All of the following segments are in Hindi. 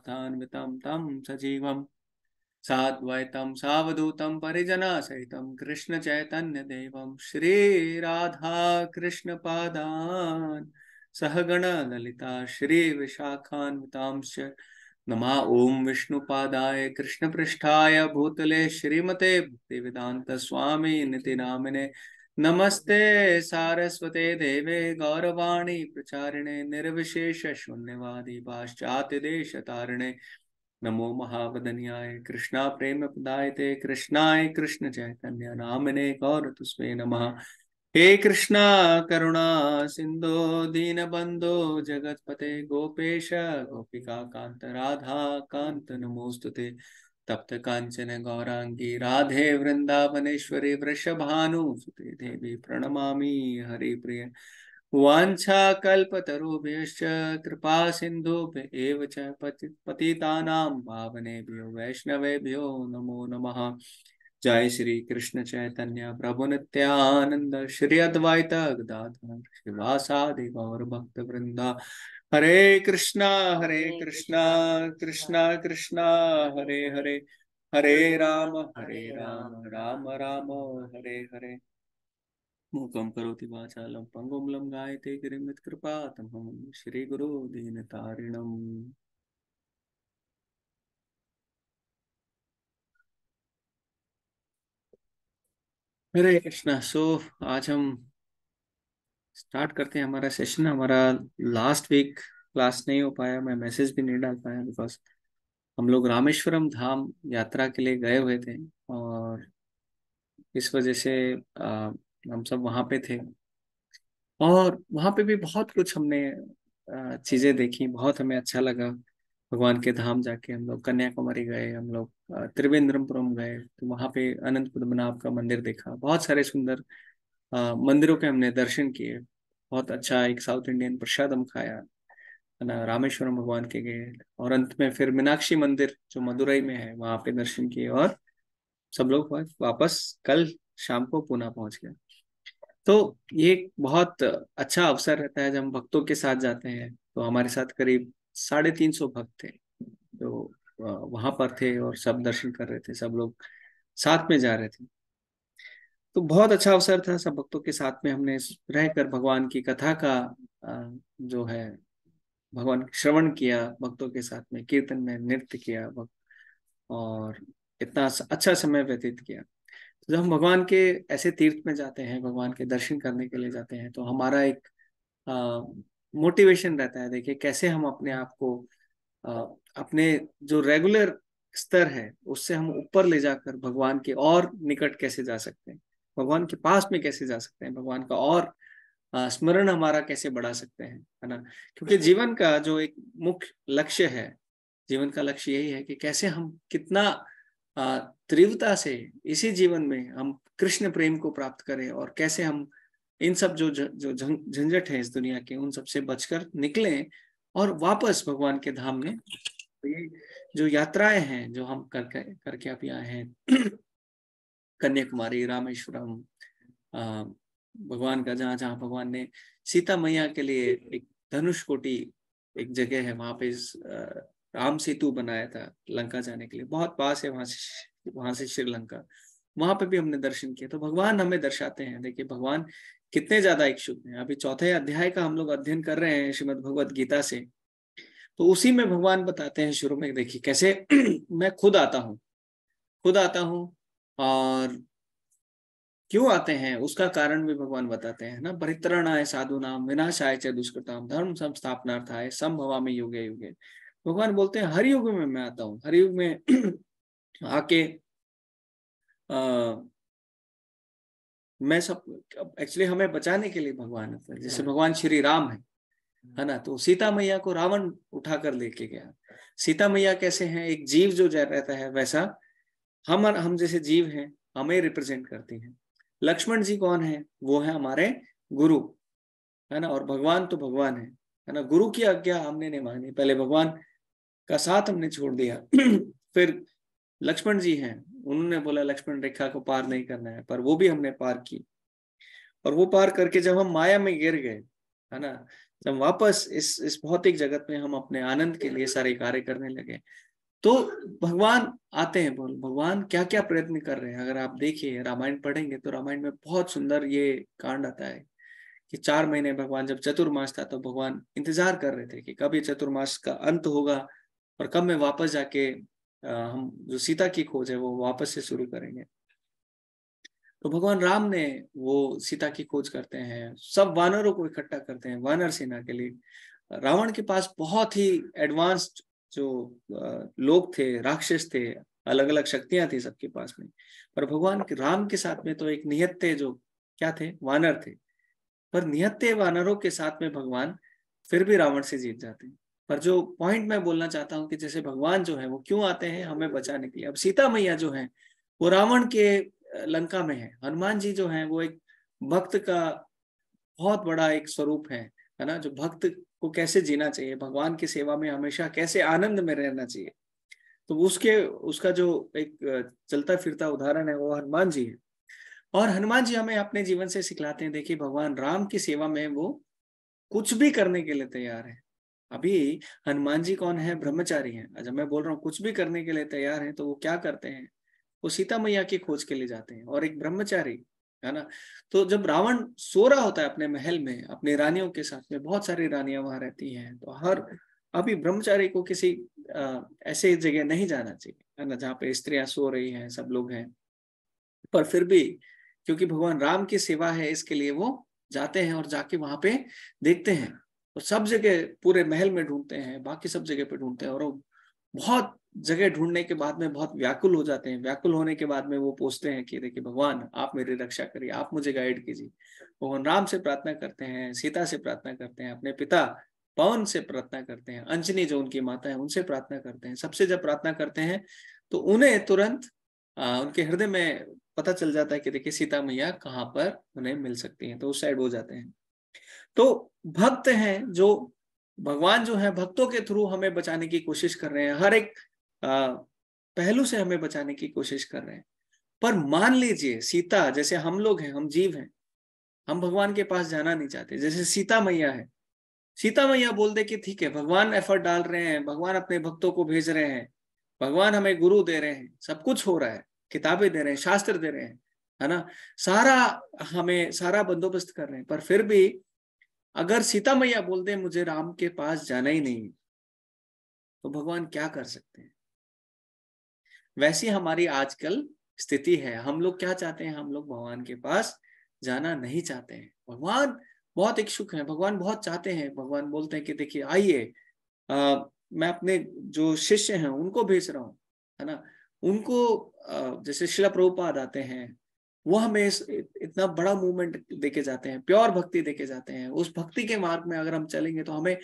रघुनाथान्वितं तं सजीवम् साद्वैतं सावधूतं परिजनसहितं कृष्ण चैतन्य देवं श्री राधा कृष्ण पादान् सहगण ललिता श्री विशाखान्वितांश्च नमः ओम विष्णुपादाय कृष्णपृष्ठाय भूतले श्रीमते भक्तिवेदांत स्वामी निति नामिने नमस्ते सारस्वते देवे गौरवाणी प्रचारिणे निर्विशेष शून्यवादी पाश्चात्य देश तारिणे नमो महावदन्याय कृष्णा प्रेम प्रदायते कृष्णाय कृष्ण चैतन्य नामिने गौर तुस्मे नमः। हे कृष्णा करुणा सिंधु दीनबंधो जगतपते गोपेश गोपिका कांत राधा कांत नमोस्तुते तप्त कांचन गौरांगी राधे वृंदावनेश्वरी वृषभानुसुते देवी प्रणमामि हरिप्रिय वाञ्छाकल्पतरुभ्यश्च कृपा सिन्धुभ्य एव च पतितानां पावनेभ्यो वैष्णवेभ्यो नमो नमः। जय श्री कृष्ण चैतन्य प्रभु नित्यानंद श्री अद्वैत गदाधर श्रीवासादि गौर भक्त वृंदा हरे कृष्णा कृष्णा कृष्णा हरे हरे हरे राम राम राम हरे हरे। मूकं करोति वाचालं पंगुं लंघयते गिरिं यत्कृपातमहं श्रीगुरो दीनतारिणम्। हरे कृष्णा। आज हम स्टार्ट करते हैं हमारा सेशन। हमारा लास्ट वीक क्लास नहीं हो पाया, मैं मैसेज भी नहीं डाल पाया बिकॉज हम लोग रामेश्वरम धाम यात्रा के लिए गए हुए थे और इस वजह से हम सब वहाँ पे थे और वहाँ पे भी बहुत कुछ हमने चीजें देखी, बहुत हमें अच्छा लगा। भगवान के धाम जाके हम लोग कन्याकुमारी गए, हम लोग त्रिवेंद्रपुरम गए, तो वहाँ पे अनंत पद्मनाभ का मंदिर देखा, बहुत सारे सुंदर मंदिरों के हमने दर्शन किए। बहुत अच्छा एक साउथ इंडियन प्रसाद हम खाया, है ना। रामेश्वरम भगवान के गए और अंत में फिर मीनाक्षी मंदिर जो मदुरई में है वहां पे दर्शन किए और सब लोग वापस कल शाम को पुणे पहुंच गए। तो ये एक बहुत अच्छा अवसर रहता है जब हम भक्तों के साथ जाते हैं। तो हमारे साथ करीब 350 भक्त थे जो वहां पर थे और सब दर्शन कर रहे थे, सब लोग साथ में जा रहे थे। तो बहुत अच्छा अवसर था, सब भक्तों के साथ में हमने रहकर भगवान की कथा का जो है भगवान श्रवण किया, भक्तों के साथ में कीर्तन में नृत्य किया और इतना अच्छा समय व्यतीत किया। तो जब हम भगवान के ऐसे तीर्थ में जाते हैं, भगवान के दर्शन करने के लिए जाते हैं, तो हमारा एक मोटिवेशन रहता है। देखिए कैसे हम अपने आप को अ, अपने जो रेगुलर स्तर है उससे हम ऊपर ले जाकर भगवान के और निकट कैसे जा सकते हैं, भगवान के पास में कैसे जा सकते हैं, भगवान का और स्मरण हमारा कैसे बढ़ा सकते हैं, है ना। क्योंकि जीवन का जो एक मुख्य लक्ष्य है, जीवन का लक्ष्य यही है कि कैसे हम कितना तीव्रता से इसी जीवन में हम कृष्ण प्रेम को प्राप्त करें और कैसे हम इन सब जो झंझट है इस दुनिया के उन सब से बचकर निकलें और वापस भगवान के धाम में। तो ये जो यात्राएं हैं जो हम करके अभी आए हैं कन्याकुमारी, रामेश्वरम, भगवान का जहाँ जहाँ भगवान ने सीता मैया के लिए एक धनुष कोटि एक जगह है, वहां पे राम सेतु बनाया था लंका जाने के लिए, बहुत पास है वहां से श्रीलंका। वहां पे भी हमने दर्शन किया। तो भगवान हमें दर्शाते हैं, देखिए भगवान कितने ज्यादा इच्छुक हैं। अभी चौथे अध्याय का हम लोग अध्ययन कर रहे हैं श्रीमद् भगवत गीता से। तो उसी में भगवान बताते हैं शुरू में, देखिए कैसे मैं खुद आता हूँ और क्यों आते हैं उसका कारण भी भगवान बताते हैं ना। परित्रणाय साधूनाम विनाशाय च दुष्कृताम धर्म संस्थापनार्थाय संभवामि युगे युगे। भगवान बोलते हैं हर युग में मैं आता हूँ, हर युग में आके मैं सब एक्चुअली हमें बचाने के लिए भगवान आता है। जैसे भगवान श्री राम है ना। तो सीता मैया को रावण उठाकर लेके गया। सीता मैया कैसे हैं, एक जीव जो रहता है वैसा हम जैसे जीव हैं, हमें रिप्रेजेंट करती हैं। लक्ष्मण जी कौन है, वो है हमारे गुरु, है ना। और भगवान तो भगवान है ना। गुरु की आज्ञा हमने नहीं मानी, पहले भगवान का साथ हमने छोड़ दिया फिर लक्ष्मण जी हैं, उन्होंने बोला लक्ष्मण रेखा को पार नहीं करना है, पर वो भी हमने पार की। और वो पार करके जब हम माया में गिर गए, है ना, जब वापस इस भौतिक जगत में हम अपने आनंद के लिए सारे कार्य करने लगे, तो भगवान आते हैं। बोल भगवान क्या क्या प्रयत्न कर रहे हैं। अगर आप देखिए रामायण पढ़ेंगे तो रामायण में बहुत सुंदर ये कांड आता है कि 4 महीने भगवान, जब चतुर्मास था तो भगवान इंतजार कर रहे थे कि कब ये चतुर्मास का अंत होगा और कब मैं वापस जाके हम जो सीता की खोज है वो वापस से शुरू करेंगे। तो भगवान राम ने वो सीता की खोज करते हैं, सब वानरों को इकट्ठा करते हैं वानर सेना के लिए। रावण के पास बहुत ही एडवांस्ड जो लोग थे, राक्षस थे, अलग अलग शक्तियां थी सबके पास में। पर भगवान के राम के साथ में तो एक निहत्थे जो क्या थे, वानर थे। पर निहत्थे वानरों के साथ में भगवान फिर भी रावण से जीत जाते हैं। पर जो पॉइंट मैं बोलना चाहता हूँ कि जैसे भगवान जो है वो क्यों आते हैं, हमें बचाने के लिए। अब सीता मैया जो है वो रावण के लंका में है। हनुमान जी जो है वो एक भक्त का बहुत बड़ा एक स्वरूप है ना, जो भक्त को कैसे जीना चाहिए, भगवान की सेवा में हमेशा कैसे आनंद में रहना चाहिए। तो उसका जो एक चलता फिरता उदाहरण है वो हनुमान जी है। और हनुमान जी हमें अपने जीवन से सिखलाते हैं। देखिए भगवान राम की सेवा में वो कुछ भी करने के लिए तैयार है। अभी हनुमान जी कौन है, ब्रह्मचारी हैं। जब मैं बोल रहा हूँ कुछ भी करने के लिए तैयार है, तो वो क्या करते हैं, वो सीता मैया की खोज के लिए जाते हैं। और एक ब्रह्मचारी है ना, तो जब रावण सो रहा होता है अपने महल में अपनी रानियों के साथ में, बहुत सारी रानियां वहां रहती हैं, तो हर अभी ब्रह्मचारी को किसी ऐसे जगह नहीं जाना चाहिए, है ना, जहाँ पे स्त्रियां सो रही हैं, सब लोग हैं। पर फिर भी क्योंकि भगवान राम की सेवा है, इसके लिए वो जाते हैं और जाके वहां पे देखते हैं। और सब जगह पूरे महल में ढूंढते हैं, बाकी सब जगह पे ढूंढते हैं, और वो बहुत जगह ढूंढने के बाद में बहुत व्याकुल हो जाते हैं। व्याकुल होने के बाद में वो पूछते हैं कि देखिए भगवान आप मेरी रक्षा करिए, आप मुझे गाइड कीजिए। भगवान राम से प्रार्थना करते हैं, सीता से प्रार्थना करते हैं, अपने पिता पवन से प्रार्थना करते हैं, अंजनी जो उनकी माता है उनसे प्रार्थना करते हैं। सबसे जब प्रार्थना करते हैं तो उन्हें तुरंत उनके हृदय में पता चल जाता है कि देखिए सीता मैया कहाँ पर उन्हें मिल सकती हैं, तो उस साइड हो जाते हैं। तो भक्त हैं जो भगवान जो है भक्तों के थ्रू हमें बचाने की कोशिश कर रहे हैं, हर एक पहलू से हमें बचाने की कोशिश कर रहे हैं। पर मान लीजिए सीता, जैसे हम लोग हैं, हम जीव हैं, हम भगवान के पास जाना नहीं चाहते। जैसे सीता मैया है, सीता मैया बोल दे कि ठीक है भगवान एफर्ट डाल रहे हैं, भगवान अपने भक्तों को भेज रहे हैं, भगवान हमें गुरु दे रहे हैं, सब कुछ हो रहा है, किताबें दे रहे हैं, शास्त्र दे रहे हैं, है ना, सारा हमें सारा बंदोबस्त कर रहे हैं। पर फिर भी अगर सीता मैया बोल दे मुझे राम के पास जाना ही नहीं, तो भगवान क्या कर सकते हैं। वैसी हमारी आजकल स्थिति है। हम लोग क्या चाहते हैं, हम लोग भगवान के पास जाना नहीं चाहते हैं। भगवान बहुत इच्छुक हैं, भगवान बहुत चाहते हैं। भगवान बोलते हैं कि देखिए आइए, मैं अपने जो शिष्य हैं उनको भेज रहा हूँ, है ना, उनको जैसे शिला प्रभुपाद आते हैं, वो हमें इतना बड़ा मूवमेंट देके जाते हैं, प्योर भक्ति देके जाते हैं। उस भक्ति के मार्ग में अगर हम चलेंगे तो हमें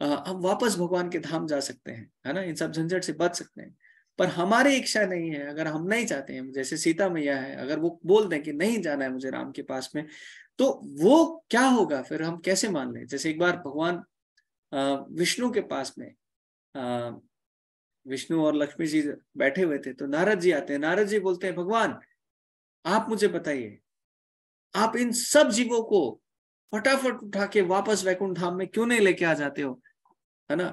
हम वापस भगवान के धाम जा सकते हैं, है ना, इन सब झंझट से बच सकते हैं। पर हमारी इच्छा नहीं है, अगर हम नहीं चाहते हैं, जैसे सीता मैया है, अगर वो बोल दें कि नहीं जाना है मुझे राम के पास में, तो वो क्या होगा, फिर हम कैसे मान लें। जैसे एक बार भगवान विष्णु के पास में, विष्णु और लक्ष्मी जी बैठे हुए थे, तो नारद जी आते हैं। नारद जी बोलते हैं भगवान आप मुझे बताइए, आप इन सब जीवों को फटाफट उठा के वापस वैकुंठ धाम में क्यों नहीं लेके आ जाते हो, है ना,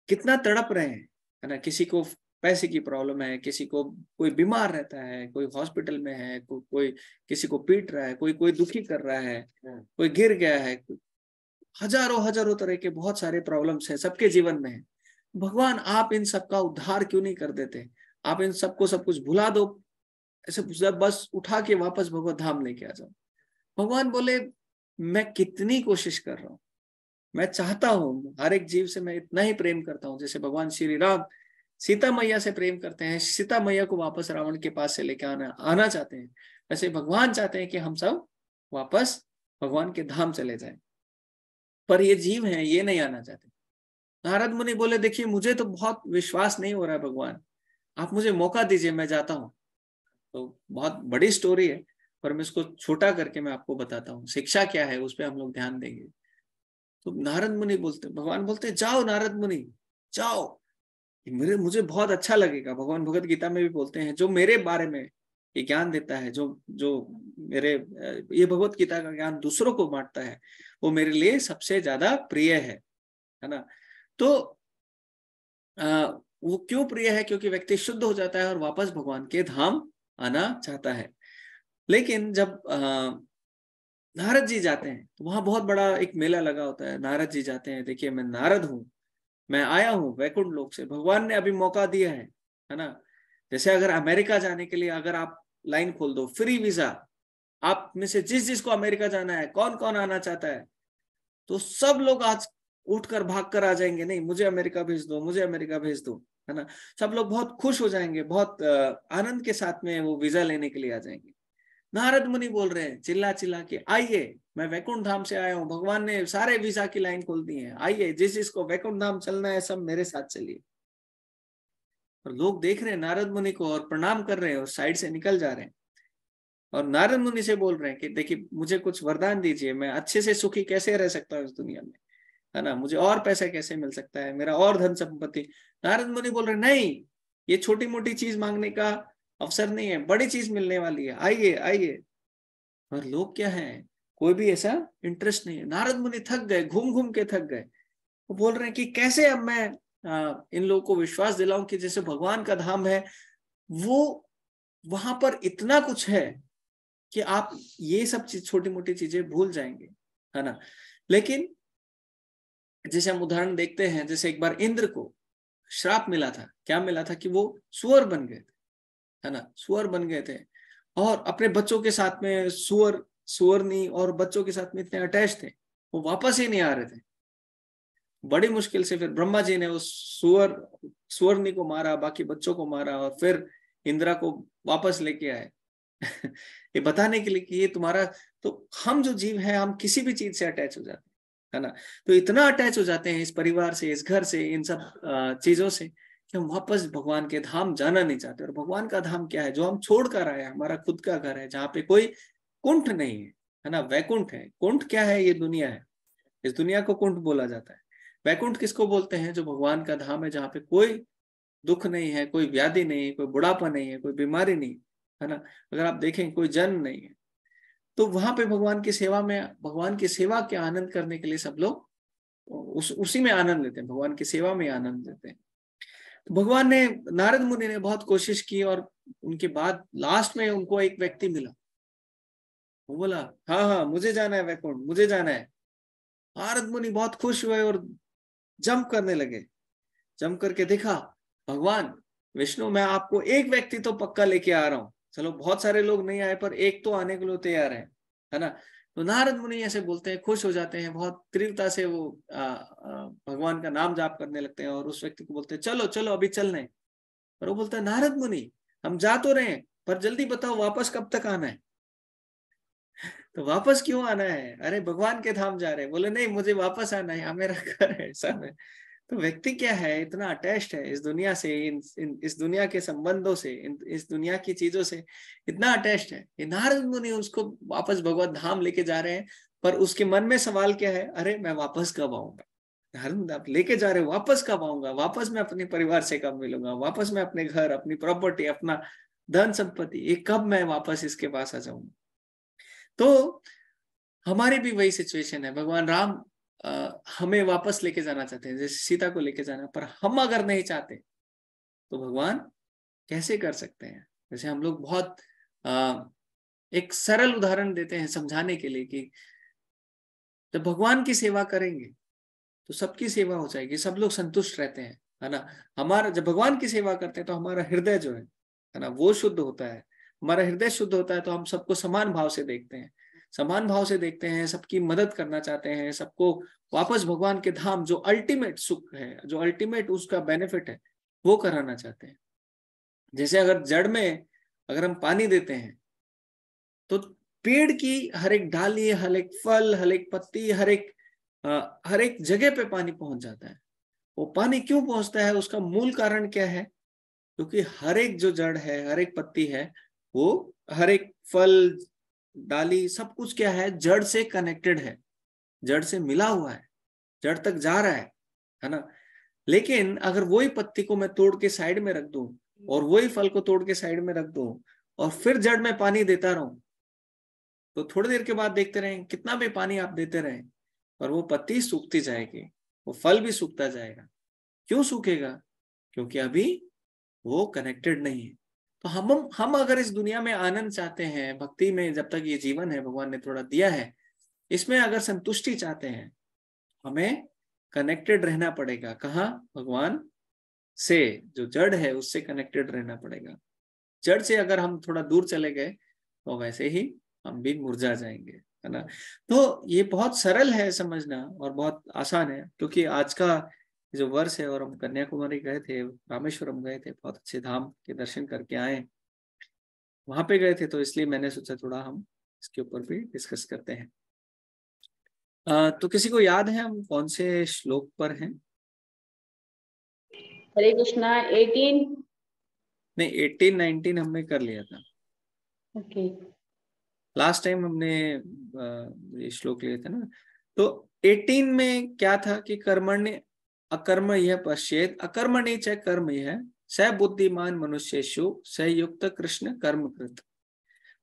कितना तड़प रहे हैं, है ना, किसी को पैसे की प्रॉब्लम है, किसी को कोई बीमार रहता है, कोई हॉस्पिटल में है, कोई किसी को पीट रहा है, कोई दुखी कर रहा है, कोई गिर गया है, हजारों हजारों तरह के बहुत सारे प्रॉब्लम्स हैं सबके जीवन में है। भगवान आप इन सबका उद्धार क्यों नहीं कर देते, आप इन सबको सब कुछ भुला दो, ऐसे बस उठा के वापस भगवत धाम लेके आ जाओ। भगवान बोले मैं कितनी कोशिश कर रहा हूँ, मैं चाहता हूँ हर एक जीव से मैं इतना ही प्रेम करता हूँ, जैसे भगवान श्री राम सीता मैया से प्रेम करते हैं, सीता मैया को वापस रावण के पास से लेके आना चाहते हैं, वैसे भगवान चाहते हैं कि हम सब वापस भगवान के धाम चले जाएं। पर ये जीव हैं, ये नहीं आना चाहते। नारद मुनि बोले देखिए मुझे तो बहुत विश्वास नहीं हो रहा है भगवान, आप मुझे मौका दीजिए, मैं जाता हूँ। तो बहुत बड़ी स्टोरी है, पर मैं इसको छोटा करके मैं आपको बताता हूँ शिक्षा क्या है, उस पर हम लोग ध्यान देंगे। तो नारद मुनि बोलते, भगवान बोलते जाओ नारद मुनि जाओ, मुझे बहुत अच्छा लगेगा। भगवान भगवत गीता में भी बोलते हैं जो मेरे बारे में ये ज्ञान देता है, जो जो मेरे ये भगवत गीता का ज्ञान दूसरों को बांटता है, वो मेरे लिए सबसे ज्यादा प्रिय है ना। तो वो क्यों प्रिय है? क्योंकि व्यक्ति शुद्ध हो जाता है और वापस भगवान के धाम आना चाहता है। लेकिन जब नारद जी जाते हैं तो वहां बहुत बड़ा एक मेला लगा होता है। नारद जी जाते हैं, देखिए मैं नारद हूँ, मैं आया हूँ वैकुंठ लोक से, भगवान ने अभी मौका दिया है ना। जैसे अगर अमेरिका जाने के लिए अगर आप लाइन खोल दो, फ्री वीजा, आप में से जिस जिसको अमेरिका जाना है, कौन कौन आना चाहता है, तो सब लोग आज उठकर भाग कर आ जाएंगे, नहीं मुझे अमेरिका भेज दो, मुझे अमेरिका भेज दो, है ना। सब लोग बहुत खुश हो जाएंगे, बहुत आनंद के साथ में वो वीजा लेने के लिए आ जाएंगे। नारद मुनि बोल रहे हैं चिल्ला चिल्ला के, आइए मैं वैकुंठ धाम से आया हूँ, भगवान ने सारे वीजा की लाइन खोल दी है, आइए जिस जिसको वैकुंठ धाम चलना है सब मेरे साथ चलिए। और लोग देख रहे हैं नारद मुनि को और प्रणाम कर रहे हैं और साइड से निकल जा रहे हैं। और नारद मुनि से बोल रहे हैं कि देखिए मुझे कुछ वरदान दीजिए, मैं अच्छे से सुखी कैसे रह सकता हूँ इस दुनिया में, है ना, मुझे और पैसा कैसे मिल सकता है, मेरा और धन संपत्ति। नारद मुनि बोल रहे नहीं, ये छोटी मोटी चीज मांगने का अवसर नहीं है, बड़ी चीज मिलने वाली है, आइए आइए। और लोग क्या है, कोई भी ऐसा इंटरेस्ट नहीं है। नारद मुनि थक गए, घूम घूम के थक गए। वो बोल रहे हैं कि कैसे अब मैं इन लोगों को विश्वास दिलाऊं कि जैसे भगवान का धाम है, वो वहां पर इतना कुछ है कि आप ये सब चीज छोटी मोटी चीजें भूल जाएंगे, है ना। लेकिन जैसे हम उदाहरण देखते हैं, जैसे एक बार इंद्र को श्राप मिला था, क्या मिला था कि वो सुअर बन गए थे, है ना, सुअर बन गए थे। और अपने बच्चों के साथ में सुअरनी और बच्चों के साथ में इतने अटैच थे, वो वापस ही नहीं आ रहे थे। बड़ी मुश्किल से फिर ब्रह्मा जी ने उस सुअरनी को मारा, बाकी बच्चों को मारा, और फिर इंद्रा को वापस लेके आए। ये बताने के लिए कि ये तुम्हारा, तो हम जो जीव है हम किसी भी चीज से अटैच हो जाते हैं, है ना। तो इतना अटैच हो जाते हैं इस परिवार से, इस घर से, इन सब चीजों से, कि हम वापस भगवान के धाम जाना नहीं चाहते। और भगवान का धाम क्या है? जो हम छोड़ कर आए हैं, हमारा खुद का घर है, जहाँ पे कोई कुंठ नहीं है ना, वैकुंठ है। कुंठ क्या है? ये दुनिया है, इस दुनिया को कुंठ बोला जाता है। वैकुंठ किसको बोलते हैं? जो भगवान का धाम है, जहाँ पे कोई दुख नहीं है, कोई व्याधि नहीं है, कोई बुढ़ापा नहीं है, कोई बीमारी नहीं है ना। अगर आप देखें कोई जन्म नहीं है, तो वहां पे भगवान की सेवा में, भगवान की सेवा के आनंद करने के लिए सब लोग उसी में आनंद लेते हैं, भगवान की सेवा में आनंद लेते हैं। तो भगवान ने, नारद मुनि ने बहुत कोशिश की, और उनके बाद लास्ट में उनको एक व्यक्ति मिला। वो बोला हाँ हाँ मुझे जाना है वैकुंठ, मुझे जाना है। नारद मुनि बहुत खुश हुए और जंप करने लगे। जंप करके देखा, भगवान विष्णु मैं आपको एक व्यक्ति तो पक्का लेके आ रहा हूँ, चलो बहुत सारे लोग नहीं आए पर एक तो आने के लिए तैयार है ना। तो नारद मुनि ऐसे बोलते हैं, खुश हो जाते हैं, बहुत तीव्रता से वो भगवान का नाम जाप करने लगते हैं, और उस व्यक्ति को बोलते हैं चलो चलो अभी चलने। और वो बोलता है नारद मुनि हम जा तो रहे हैं, पर जल्दी बताओ वापस कब तक आना है? तो वापस क्यों आना है? अरे भगवान के धाम जा रहे हैं। बोले नहीं मुझे वापस आना है, यहाँ मेरा घर है, सब है। तो व्यक्ति क्या है, इतना अटैच्ड है इस दुनिया से, इस दुनिया के संबंधों से, इस दुनिया की चीजों से इतना अटैच्ड है। ये नारद मुनि उसको वापस भगवत धाम लेके जा रहे हैं, पर उसके मन में सवाल क्या है? अरे मैं वापस कब आऊंगा? नारद आप लेके जा रहे हो, वापस कब आऊंगा? वापस मैं अपने परिवार से कब मिलूंगा? वापस मैं अपने घर, अपनी प्रॉपर्टी, अपना धन संपत्ति, ये कब मैं वापस इसके पास आ जाऊंगा? तो हमारी भी वही सिचुएशन है। भगवान राम हमें वापस लेके जाना चाहते हैं, जैसे सीता को लेके जाना, पर हम अगर नहीं चाहते तो भगवान कैसे कर सकते हैं? जैसे हम लोग बहुत एक सरल उदाहरण देते हैं समझाने के लिए कि जब भगवान की सेवा करेंगे तो सबकी सेवा हो जाएगी, सब लोग संतुष्ट रहते हैं, है ना। हमारा जब भगवान की सेवा करते हैं तो हमारा हृदय जो है ना, वो शुद्ध होता है। हमारा हृदय शुद्ध होता है तो हम सबको समान भाव से देखते हैं, समान भाव से देखते हैं, सबकी मदद करना चाहते हैं, सबको वापस भगवान के धाम, जो अल्टीमेट सुख है, जो अल्टीमेट उसका बेनिफिट है, वो कराना चाहते हैं। जैसे अगर जड़ में अगर हम पानी देते हैं, तो पेड़ की हर एक डाली, हर एक फल, हर एक पत्ती, हर एक जगह पे पानी पहुंच जाता है। वो पानी क्यों पहुंचता है? उसका मूल कारण क्या है? क्योंकि हर एक जो जड़ है, हर एक पत्ती है, वो हर एक फल, डाली, सब कुछ क्या है? जड़ से कनेक्टेड है, जड़ से मिला हुआ है, जड़ तक जा रहा है ना। लेकिन अगर वही पत्ती को मैं तोड़ के साइड में रख दूं, और वही फल को तोड़ के साइड में रख दूं, और फिर जड़ में पानी देता रहूं, तो थोड़ी देर के बाद देखते रहें कितना भी पानी आप देते रहें, और वो पत्ती सूखती जाएगी, वो फल भी सूखता जाएगा। क्यों सूखेगा? क्योंकि अभी वो कनेक्टेड नहीं है। तो हम अगर इस दुनिया में आनंद चाहते हैं, भक्ति में जब तक ये जीवन है भगवान ने थोड़ा दिया है, इसमें अगर संतुष्टि चाहते हैं, हमें कनेक्टेड रहना पड़ेगा। कहाँ? भगवान से, जो जड़ है उससे कनेक्टेड रहना पड़ेगा। जड़ से अगर हम थोड़ा दूर चले गए तो वैसे ही हम भी मुरझा जाएंगे, है ना। तो ये बहुत सरल है समझना और बहुत आसान है, क्योंकि आज का जो वर्ष है, और हम कन्याकुमारी गए थे, रामेश्वरम गए थे, बहुत अच्छे धाम के दर्शन करके आए, वहां पे गए थे, तो इसलिए मैंने सोचा थोड़ा हम इसके ऊपर भी डिस्कस करते हैं। तो किसी को याद है हम कौन से श्लोक पर हैं? हरे कृष्णा 18। नहीं, 18 19 हमने कर लिया था। ओके। लास्ट टाइम हमने ये श्लोक लिए थे ना। तो 18 में क्या था कि कर्मण्य अकर्म यह पश्चेत अकर्मणि च कर्म यह स बुद्धिमान मनुष्येषु स युक्त कृष्ण कर्म कृत।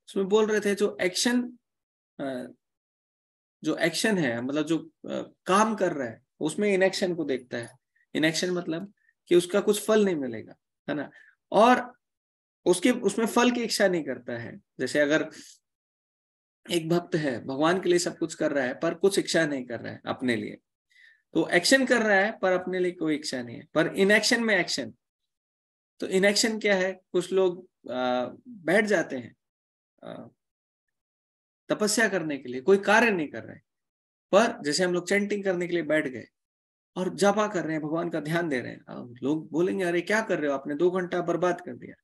उसमें बोल रहे थे जो एक्शन है, मतलब जो काम कर रहा है, उसमें इनएक्शन को देखता है। इनएक्शन मतलब कि उसका कुछ फल नहीं मिलेगा, है ना, और उसमें फल की इच्छा नहीं करता है। जैसे अगर एक भक्त है, भगवान के लिए सब कुछ कर रहा है पर कुछ इच्छा नहीं कर रहा है अपने लिए, तो एक्शन कर रहा है पर अपने लिए कोई इच्छा नहीं है, पर इनएक्शन में एक्शन। तो इनएक्शन क्या है? कुछ लोग बैठ जाते हैं तपस्या करने के लिए, कोई कार्य नहीं कर रहे, पर जैसे हम लोग चैंटिंग करने के लिए बैठ गए और जपा कर रहे हैं, भगवान का ध्यान दे रहे हैं, अब लोग बोलेंगे अरे क्या कर रहे हो, आपने 2 घंटा बर्बाद कर दिया।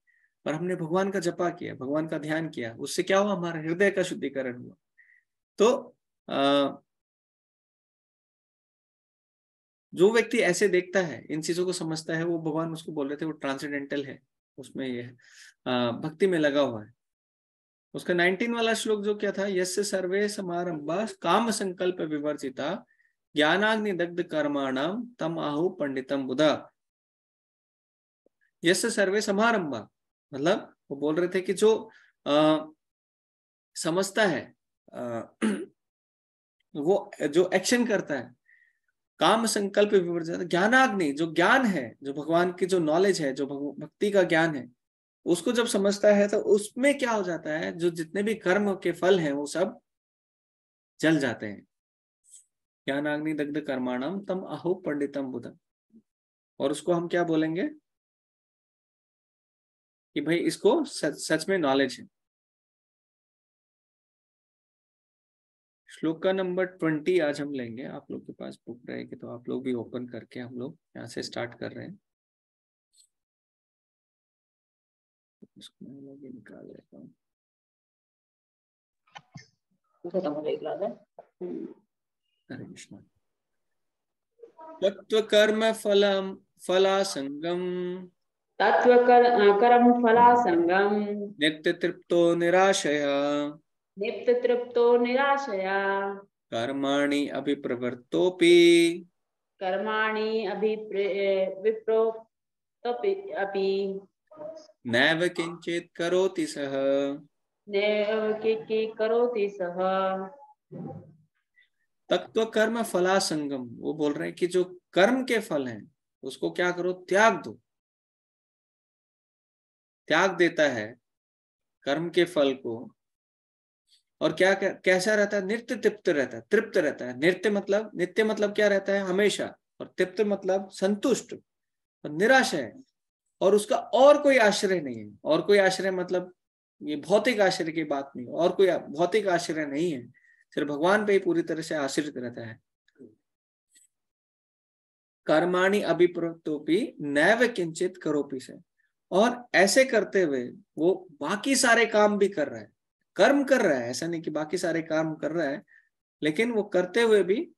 पर हमने भगवान का जपा किया, भगवान का ध्यान किया, उससे क्या हुआ? हमारे हृदय का शुद्धिकरण हुआ। तो जो व्यक्ति ऐसे देखता है, इन चीजों को समझता है, वो भगवान उसको बोल रहे थे वो ट्रांसेंडेंटल है, उसमें ये भक्ति में लगा हुआ है। उसका 19 वाला श्लोक जो क्या था? यस्य सर्वे समारंभा काम संकल्प विवर्जिता ज्ञानाग्नि दग्ध कर्माणाम तम आहु पंडितम बुधा। यस्य सर्वे समारंभा, मतलब वो बोल रहे थे कि जो समझता है, वो जो एक्शन करता है, काम संकल्प विवर्जित ज्ञानाग्नि, जो ज्ञान है, जो भगवान की जो नॉलेज है, जो भक्ति का ज्ञान है, उसको जब समझता है तो उसमें क्या हो जाता है, जो जितने भी कर्म के फल हैं वो सब जल जाते हैं। ज्ञानाग्नि दग्ध कर्माणम तम अहो पंडितम बुधम। और उसको हम क्या बोलेंगे कि भाई इसको सच में नॉलेज है। श्लोक का नंबर 20 आज हम लेंगे। आप लोग के पास बुक रहेगी तो आप लोग भी ओपन करके हम लोग यहाँ से स्टार्ट कर रहे हैं। इसको मैं लोग निकाल लेता हूँ। हरे कृष्ण। तत्व कर्म फलम फलासंगम तत्व कर्म फलासंगम नित्य तृप्तो निराशया नित्य तृप्तो निराशया कर्माणि अभिप्रवृत्तोऽपि कर्माणि विप्रो अपि नैव किंचित करोति सः। नैव करोति सः। तत्व कर्म फलासंगम, वो बोल रहे हैं कि जो कर्म के फल हैं उसको क्या करो? त्याग दो। त्याग देता है कर्म के फल को, और क्या कैसा रहता है? नित्य तृप्त रहता है, तृप्त रहता है। नित्य मतलब क्या रहता है? हमेशा। और तृप्त मतलब संतुष्ट। और निराशा है, और उसका और कोई आश्रय नहीं है। और कोई आश्रय मतलब ये भौतिक आश्रय की बात नहीं, और कोई भौतिक आश्रय नहीं है, सिर्फ भगवान पे ही पूरी तरह से आश्रित रहता है। कर्माणि अभिप्रवृत्तोपि नैव किंचित करोपि से। और ऐसे करते हुए वो बाकी सारे काम भी कर रहा है, कर्म कर रहा है, ऐसा नहीं कि बाकी सारे काम कर रहा है, लेकिन वो करते हुए भी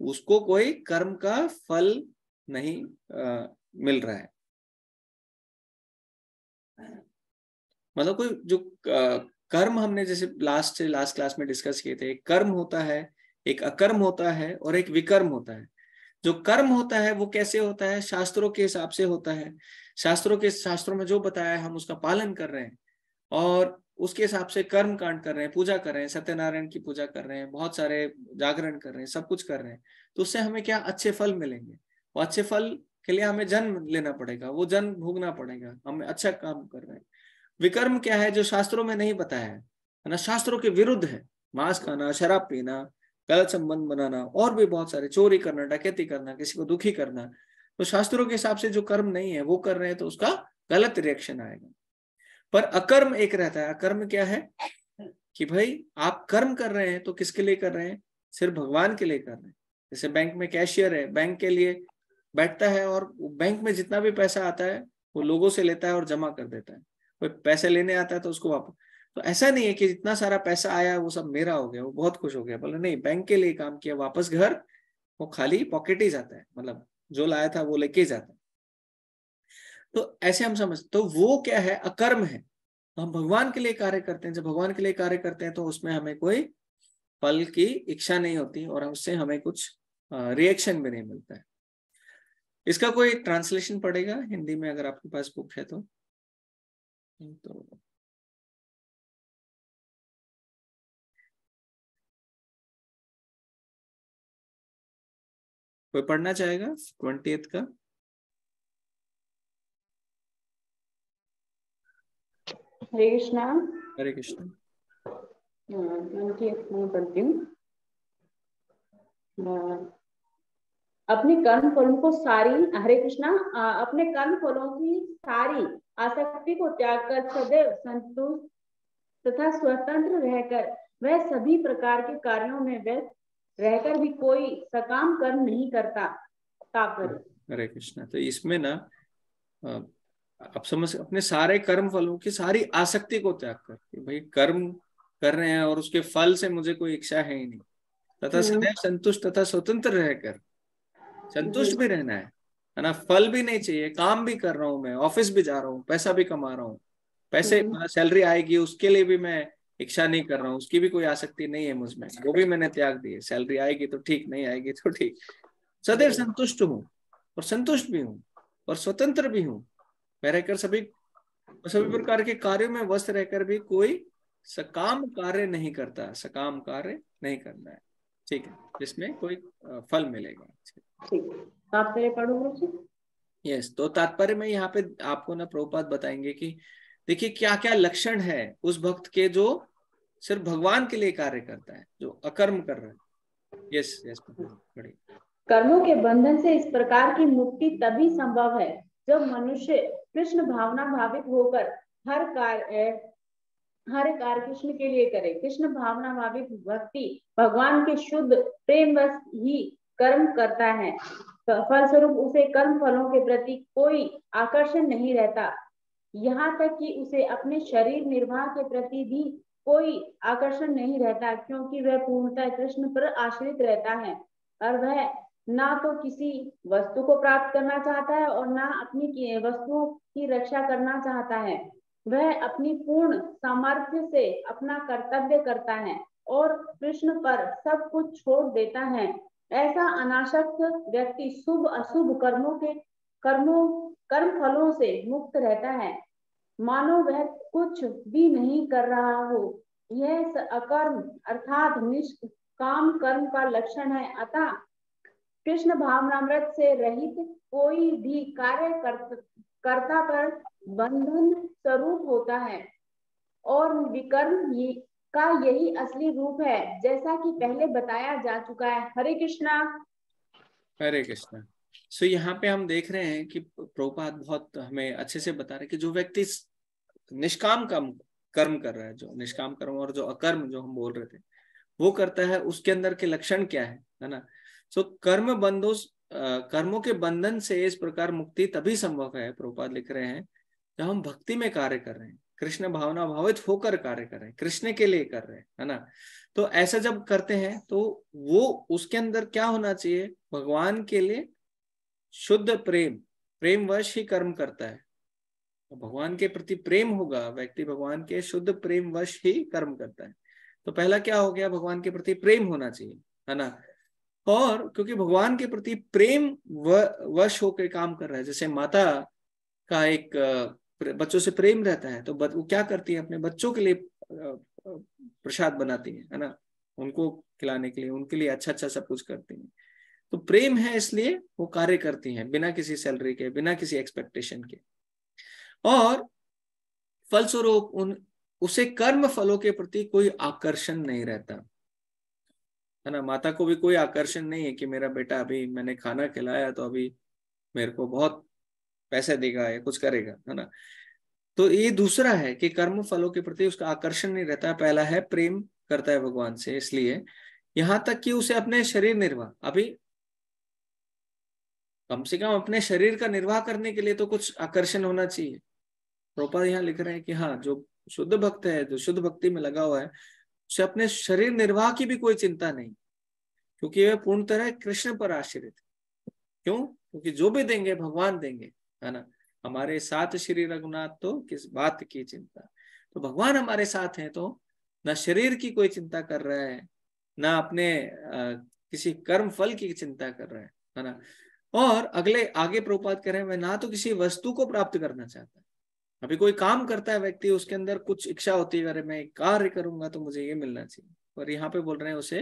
उसको कोई कर्म का फल नहीं मिल रहा है। मतलब कोई जो कर्म हमने जैसे लास्ट क्लास में डिस्कस किए थे, एक कर्म होता है, एक अकर्म होता है, और एक विकर्म होता है। जो कर्म होता है वो कैसे होता है? शास्त्रों के हिसाब से होता है। शास्त्रों में जो बताया है हम उसका पालन कर रहे हैं। और उसके हिसाब से कर्म कांड कर रहे हैं, पूजा कर रहे हैं, सत्यनारायण की पूजा कर रहे हैं, बहुत सारे जागरण कर रहे हैं, सब कुछ कर रहे हैं, तो उससे हमें क्या अच्छे फल मिलेंगे। और अच्छे फल के लिए हमें जन्म लेना पड़ेगा, वो जन्म भोगना पड़ेगा, हमें अच्छा काम कर रहे हैं। विकर्म क्या है, जो शास्त्रों में नहीं बताया है ना, शास्त्रों के विरुद्ध है, मांस खाना, शराब पीना, गलत संबंध बनाना, और भी बहुत सारे, चोरी करना, डकैती करना, किसी को दुखी करना, तो शास्त्रों के हिसाब से जो कर्म नहीं है वो कर रहे हैं, तो उसका गलत रिएक्शन आएगा। पर अकर्म एक रहता है। अकर्म क्या है कि भाई आप कर्म कर रहे हैं तो किसके लिए कर रहे हैं, सिर्फ भगवान के लिए कर रहे हैं। जैसे बैंक में कैशियर है, बैंक के लिए बैठता है और बैंक में जितना भी पैसा आता है वो लोगों से लेता है और जमा कर देता है। कोई पैसे लेने आता है तो उसको वापस, तो ऐसा नहीं है कि जितना सारा पैसा आया वो सब मेरा हो गया, वो बहुत खुश हो गया, बोले नहीं, बैंक के लिए काम किया, वापस घर वो खाली पॉकेट ही जाता है, मतलब जो लाया था वो लेके ही जाता है। तो ऐसे हम समझ, तो वो क्या है, अकर्म है। तो हम भगवान के लिए कार्य करते हैं, जब भगवान के लिए कार्य करते हैं तो उसमें हमें कोई फल की इच्छा नहीं होती और उससे हमें कुछ रिएक्शन भी नहीं मिलता है। इसका कोई ट्रांसलेशन पड़ेगा हिंदी में, अगर आपके पास बुक है तो कोई पढ़ना चाहेगा 20th का? हरे कृष्णा। हरे कृष्ण। मैं पढ़ती हूँ। अपने कर्म फलों को सारी, हरे कृष्णा, अपने कर्म फलों की सारी आसक्ति को त्याग कर सदैव संतुष्ट तथा स्वतंत्र रहकर वह सभी प्रकार के कार्यों में व्यस्त रहकर भी कोई सकाम कर्म नहीं करता। तात्पर्य। हरे कृष्ण। तो इसमें ना आप समझ, अपने सारे कर्म फलों की सारी आसक्ति को त्याग कर, कि भाई कर्म कर रहे हैं और उसके फल से मुझे कोई इच्छा है ही नहीं, तथा सदैव संतुष्ट तथा स्वतंत्र रहकर, संतुष्ट भी रहना है ना, फल भी नहीं चाहिए, काम भी कर रहा हूं मैं, ऑफिस भी जा रहा हूँ, पैसा भी कमा रहा हूँ, पैसे सैलरी आएगी उसके लिए भी मैं इच्छा नहीं कर रहा हूँ, उसकी भी कोई आसक्ति नहीं है मुझ में, वो भी मैंने त्याग दी है, सैलरी आएगी तो ठीक, नहीं आएगी तो ठीक, सदैव संतुष्ट हूँ और संतुष्ट भी हूँ और स्वतंत्र भी हूँ। मैं रहकर सभी सभी प्रकार के कार्यों में व्यस्त रहकर भी कोई सकाम कार्य नहीं करता, सकाम कार्य नहीं करना है, ठीक है, जिसमें कोई फल मिलेगा। ठीक, तात्पर्य पढ़ो मुझे। यस, तो तात्पर्य में यहाँ पे आपको ना प्रभुपाद बताएंगे कि देखिए क्या क्या लक्षण है उस भक्त के जो सिर्फ भगवान के लिए कार्य करता है, जो अकर्म कर रहा है। यस यस बड़ी। कर्मों के बंधन से इस प्रकार की मुक्ति तभी संभव है जब मनुष्य कृष्ण भावना भावित होकर हर कार्य कृष्ण के लिए करे। कृष्ण भावना भावित भक्ति भगवान के शुद्ध प्रेम बस ही कर्म करता है। फलस्वरूप उसे कर्म फलों के प्रति कोई आकर्षण नहीं रहता, यहाँ तक कि उसे अपने शरीर निर्वाह के प्रति भी कोई आकर्षण नहीं रहता, क्योंकि वह पूर्णतः कृष्ण पर आश्रित रहता है और वह ना तो किसी वस्तु को प्राप्त करना चाहता है और ना अपनी वस्तुओं की रक्षा करना चाहता है। वह अपनी पूर्ण सामर्थ्य से अपना कर्तव्य करता है और कृष्ण पर सब कुछ छोड़ देता है। ऐसा अनासक्त व्यक्ति शुभ अशुभ कर्म फलों से मुक्त रहता है, मानो वह कुछ भी नहीं कर रहा हो। यह अकर्म अर्थात निष्काम कर्म का लक्षण है। अतः कृष्ण भावनामृत से रहित कोई भी कार्य कर्ता पर बंधन स्वरूप होता है और विकर्म का यही असली रूप है, जैसा कि पहले बताया जा चुका है। हरे कृष्णा। हरे कृष्णा। सो यहाँ पे हम देख रहे हैं कि प्रभुपाद बहुत हमें अच्छे से बता रहे हैं कि जो व्यक्ति निष्काम कर्म कर रहा है, जो निष्काम कर्म और जो अकर्म जो हम बोल रहे थे वो करता है, उसके अंदर के लक्षण क्या है ना। सो कर्मों के बंधन से इस प्रकार मुक्ति तभी संभव है, प्रभुपाद लिख रहे हैं, जब हम भक्ति में कार्य कर रहे हैं, कृष्ण भावना भावित होकर कार्य कर रहे हैं, कृष्ण के लिए कर रहे हैं, है ना। तो ऐसा जब करते हैं तो वो उसके अंदर क्या होना चाहिए, भगवान के लिए शुद्ध प्रेमवश ही कर्म करता है। भगवान के प्रति प्रेम होगा, व्यक्ति भगवान के शुद्ध प्रेमवश ही कर्म करता है। तो पहला क्या हो गया, भगवान के प्रति प्रेम होना चाहिए, है ना। और क्योंकि भगवान के प्रति प्रेम वश होकर काम कर रहा है, जैसे माता का एक बच्चों से प्रेम रहता है तो वो क्या करती है, अपने बच्चों के लिए प्रसाद बनाती है ना, उनको खिलाने के लिए, उनके लिए अच्छा अच्छा सब कुछ करती है। तो प्रेम है इसलिए वो कार्य करती हैं बिना किसी सैलरी के, बिना किसी एक्सपेक्टेशन के। और फलस्वरूप उसे कर्म फलों के प्रति कोई आकर्षण नहीं रहता, है ना। माता को भी कोई आकर्षण नहीं है कि मेरा बेटा अभी मैंने खाना खिलाया तो अभी मेरे को बहुत पैसे देगा या कुछ करेगा, है ना। तो ये दूसरा है कि कर्म फलों के प्रति उसका आकर्षण नहीं रहता। पहला है प्रेम करता है भगवान से, इसलिए यहां तक कि उसे अपने शरीर निर्वाह, अभी कम से कम अपने शरीर का निर्वाह करने के लिए तो कुछ आकर्षण होना चाहिए। प्रभुपाद यहाँ लिख रहे हैं कि हाँ, जो शुद्ध भक्त है, जो शुद्ध भक्ति में लगा हुआ है, उसे अपने शरीर निर्वाह की भी कोई चिंता नहीं, क्योंकि वह पूर्ण तरह कृष्ण पर आश्रित। क्यों? क्योंकि जो भी देंगे भगवान देंगे, है ना। हमारे साथ श्री रघुनाथ तो किस बात की चिंता। तो भगवान हमारे साथ हैं तो ना शरीर की कोई चिंता कर रहा है, ना अपने किसी कर्म फल की चिंता कर रहा है ना। और अगले आगे प्रभुपाद कह रहे हैं, मैं ना तो किसी वस्तु को प्राप्त करना चाहता। अभी कोई काम करता है व्यक्ति, उसके अंदर कुछ इच्छा होती है, अरे मैं कार्य करूंगा तो मुझे ये मिलना चाहिए, और यहाँ पे बोल रहे हैं उसे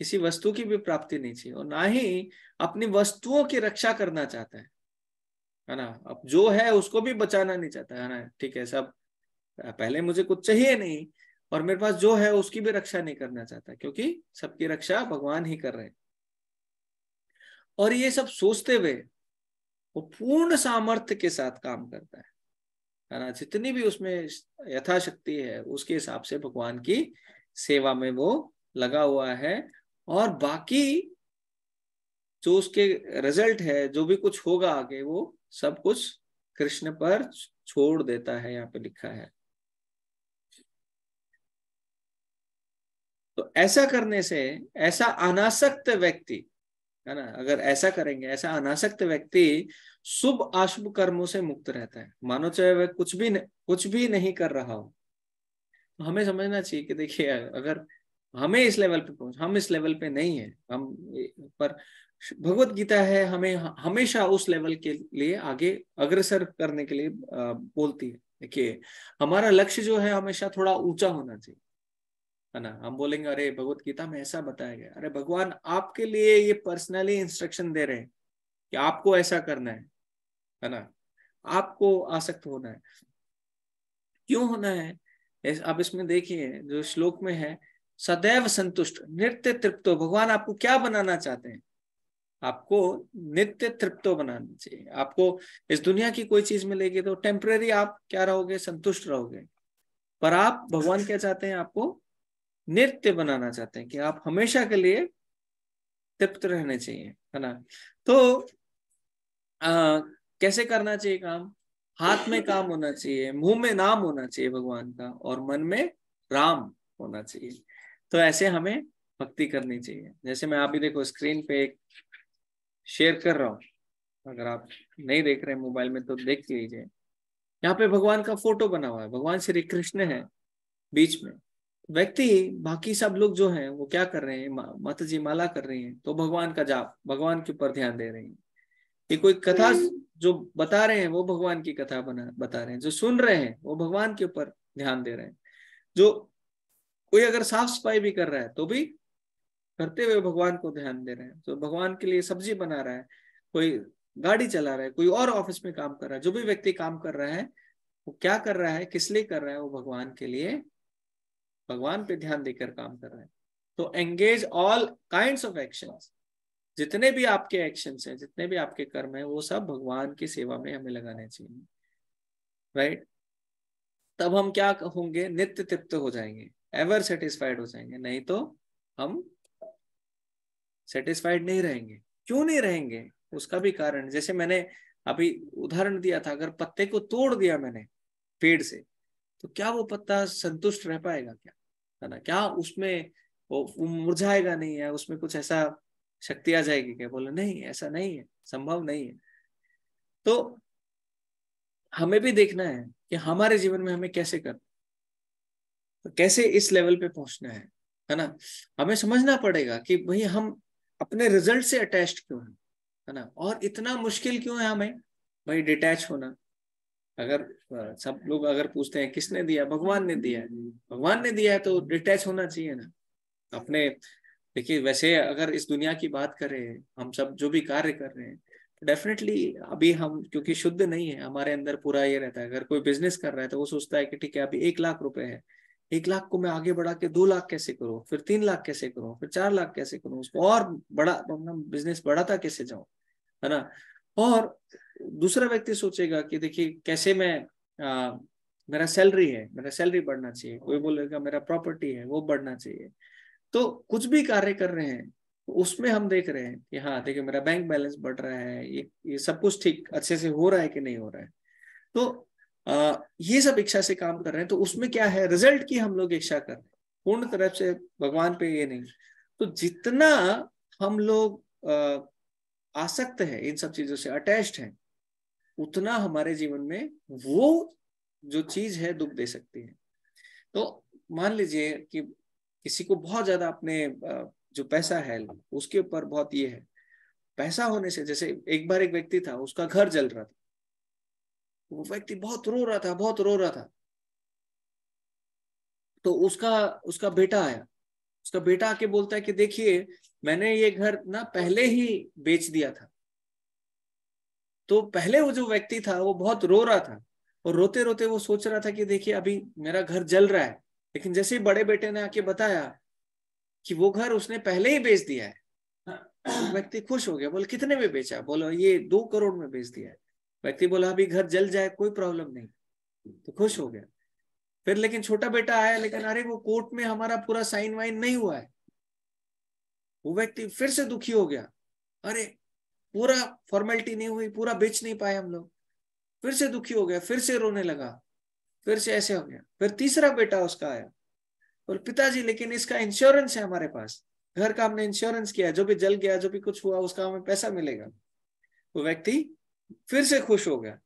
किसी वस्तु की भी प्राप्ति नहीं चाहिए, और ना ही अपनी वस्तुओं की रक्षा करना चाहता है ना। अब जो है उसको भी बचाना नहीं चाहता, है ना। ठीक है, सब पहले मुझे कुछ चाहिए नहीं, और मेरे पास जो है उसकी भी रक्षा नहीं करना चाहता, क्योंकि सबकी रक्षा भगवान ही कर रहे हैं। और ये सब सोचते हुए वो पूर्ण सामर्थ्य के साथ काम करता है ना। जितनी भी उसमें यथाशक्ति है उसके हिसाब से भगवान की सेवा में वो लगा हुआ है। और बाकी जो उसके रिजल्ट है, जो भी कुछ होगा आगे, वो सब कुछ कृष्ण पर छोड़ देता है, यहाँ पे लिखा है। तो ऐसा करने से ऐसा अनासक्त व्यक्ति, है ना, अगर ऐसा करेंगे, ऐसा अनासक्त व्यक्ति शुभ अशुभ कर्मों से मुक्त रहता है। मानो चाहे वह कुछ भी नहीं कर रहा हो। तो हमें समझना चाहिए कि देखिए, अगर हमें इस लेवल पे हम इस लेवल पे नहीं है, हम पर भगवत गीता है हमें हमेशा उस लेवल के लिए आगे अग्रसर करने के लिए बोलती है। देखिए, हमारा लक्ष्य जो है हमेशा थोड़ा ऊंचा होना चाहिए, है ना। हम बोलेंगे अरे भगवत गीता में ऐसा बताया गया, अरे भगवान आपके लिए ये पर्सनली इंस्ट्रक्शन दे रहे हैं कि आपको ऐसा करना है ना, आपको आसक्त होना है। क्यों होना है? आप इसमें देखिए जो श्लोक में है, सदैव संतुष्ट नित्य तृप्तो। भगवान आपको क्या बनाना चाहते हैं? आपको नित्य तृप्तो बनाना चाहिए। आपको इस दुनिया की कोई चीज मिलेगी तो टेम्परेरी आप क्या रहोगे? संतुष्ट रहोगे। पर आप, भगवान क्या चाहते हैं? आपको नित्य बनाना चाहते हैं कि आप हमेशा के लिए तृप्त रहने चाहिए, है ना। तो कैसे करना चाहिए काम? हाथ में काम होना चाहिए, मुंह में नाम होना चाहिए भगवान का, और मन में राम होना चाहिए। तो ऐसे हमें भक्ति करनी चाहिए। जैसे मैं आप भी देखो स्क्रीन पे एक शेयर कर रहा हूँ, अगर आप नहीं देख रहे हैं मोबाइल में तो देख लीजिए। यहाँ पे भगवान का फोटो बना हुआ है, भगवान श्री कृष्ण है बीच में। व्यक्ति, बाकी सब लोग जो हैं वो क्या कर रहे हैं? माता जी माला कर रही हैं, तो भगवान का जाप, भगवान के ऊपर ध्यान दे रही हैं। ये कोई कथा जो बता रहे हैं वो भगवान की कथा बता रहे हैं, जो सुन रहे हैं वो भगवान के ऊपर ध्यान दे रहे हैं। जो कोई अगर साफ सफाई भी कर रहा है तो भी करते हुए भगवान को ध्यान दे रहे हैं। तो भगवान के लिए सब्जी बना रहा है, कोई गाड़ी चला रहा है, कोई और ऑफिस में काम कर रहा है, जो भी व्यक्ति काम कर रहा है वो क्या कर रहा है, किस लिए कर रहा है? वो भगवान के लिए, भगवान पे ध्यान देकर काम कर रहा है। तो engage all kind of actions. जितने भी आपके एक्शंस हैं, जितने भी आपके कर्म हैं, वो सब भगवान की सेवा में हमें लगाने चाहिए, राइट। तब हम क्या होंगे? नित्य तृप्त हो जाएंगे, एवर सेटिस्फाइड हो जाएंगे। नहीं तो हम सेटिस्फाइड नहीं रहेंगे। क्यों नहीं रहेंगे? उसका भी कारण, जैसे मैंने अभी उदाहरण दिया था, अगर पत्ते को तोड़ दिया मैंने पेड़ से, तो क्या वो पत्ता संतुष्ट रह पाएगा क्या? है ना, क्या उसमें वो मुरझाएगा नहीं है? उसमें कुछ ऐसा शक्ति आ जाएगी क्या? बोले नहीं, ऐसा नहीं है, संभव नहीं है। तो हमें भी देखना है कि हमारे जीवन में हमें कैसे करना, तो कैसे इस लेवल पे पहुंचना है ना। हमें समझना पड़ेगा कि भाई हम अपने रिजल्ट से अटैच्ड क्यों है ना, और इतना मुश्किल क्यों है हमें भाई डिटैच होना, अगर सब लोग अगर पूछते हैं किसने दिया, भगवान ने दिया है, भगवान ने दिया है तो डिटैच होना चाहिए ना अपने। देखिए वैसे अगर इस दुनिया की बात करें, हम सब जो भी कार्य कर रहे हैं, तो डेफिनेटली अभी हम क्योंकि शुद्ध नहीं है, हमारे अंदर पूरा ये रहता है। अगर कोई बिजनेस कर रहा है तो वो सोचता है कि ठीक है अभी 1 लाख रुपए है, 1 लाख को मैं आगे बढ़ा के 2 लाख कैसे करूं, फिर 3 लाख कैसे करूं, फिर 4 लाख कैसे करूं, उसको और बड़ा अपना बिजनेस बढ़ाता कैसे जाऊं, है ना। और दूसरा व्यक्ति सोचेगा कि देखिए कैसे मैं मेरा सैलरी है, मेरा सैलरी बढ़ना चाहिए, कोई बोलेगा मेरा प्रॉपर्टी है वो बढ़ना चाहिए। तो कुछ भी कार्य कर रहे हैं तो उसमें हम देख रहे हैं कि हाँ देखिए मेरा बैंक बैलेंस बढ़ रहा है, ये सब कुछ ठीक अच्छे से हो रहा है कि नहीं हो रहा है। तो ये सब इच्छा से काम कर रहे हैं, तो उसमें क्या है, रिजल्ट की हम लोग इच्छा कर रहे हैं, पूर्ण तरफ से भगवान पे ये नहीं। तो जितना हम लोग आसक्त है, इन सब चीजों से अटैच्ड है, उतना हमारे जीवन में वो जो चीज है दुख दे सकती है। तो मान लीजिए कि किसी को बहुत ज्यादा अपने जो पैसा है उसके ऊपर बहुत ये है, पैसा होने से, जैसे एक बार एक व्यक्ति था उसका घर जल रहा था, वो व्यक्ति बहुत रो रहा था, बहुत रो रहा था। तो उसका उसका बेटा आया, उसका बेटा आके बोलता है कि देखिए मैंने ये घर ना पहले ही बेच दिया था। तो पहले वो जो व्यक्ति था वो बहुत रो रहा था, और रोते रोते वो सोच रहा था कि देखिए अभी मेरा घर जल रहा है, लेकिन जैसे ही बड़े बेटे ने आके बताया कि वो घर उसने पहले ही बेच दिया है, तो व्यक्ति खुश हो गया, बोले कितने में बेचा, बोलो ये 2 करोड़ में बेच दिया है। व्यक्ति बोला अभी घर जल जाए कोई प्रॉब्लम नहीं, तो खुश हो गया। फिर लेकिन छोटा बेटा आया, लेकिन अरे वो कोर्ट में हमारा पूरा साइन वाइन नहीं हुआ है। वो व्यक्ति फिर से दुखी हो गया, अरे पूरा फॉर्मेलिटी नहीं हुई, पूरा बेच नहीं पाए हम लोग। फिर से दुखी हो गया, फिर से रोने लगा, फिर से ऐसे हो गया। फिर तीसरा बेटा उसका आया, बोले पिताजी लेकिन इसका इंश्योरेंस है हमारे पास, घर का हमने इंश्योरेंस किया, जो भी जल गया जो भी कुछ हुआ उसका हमें पैसा मिलेगा। वो व्यक्ति फिर से खुश हो गया।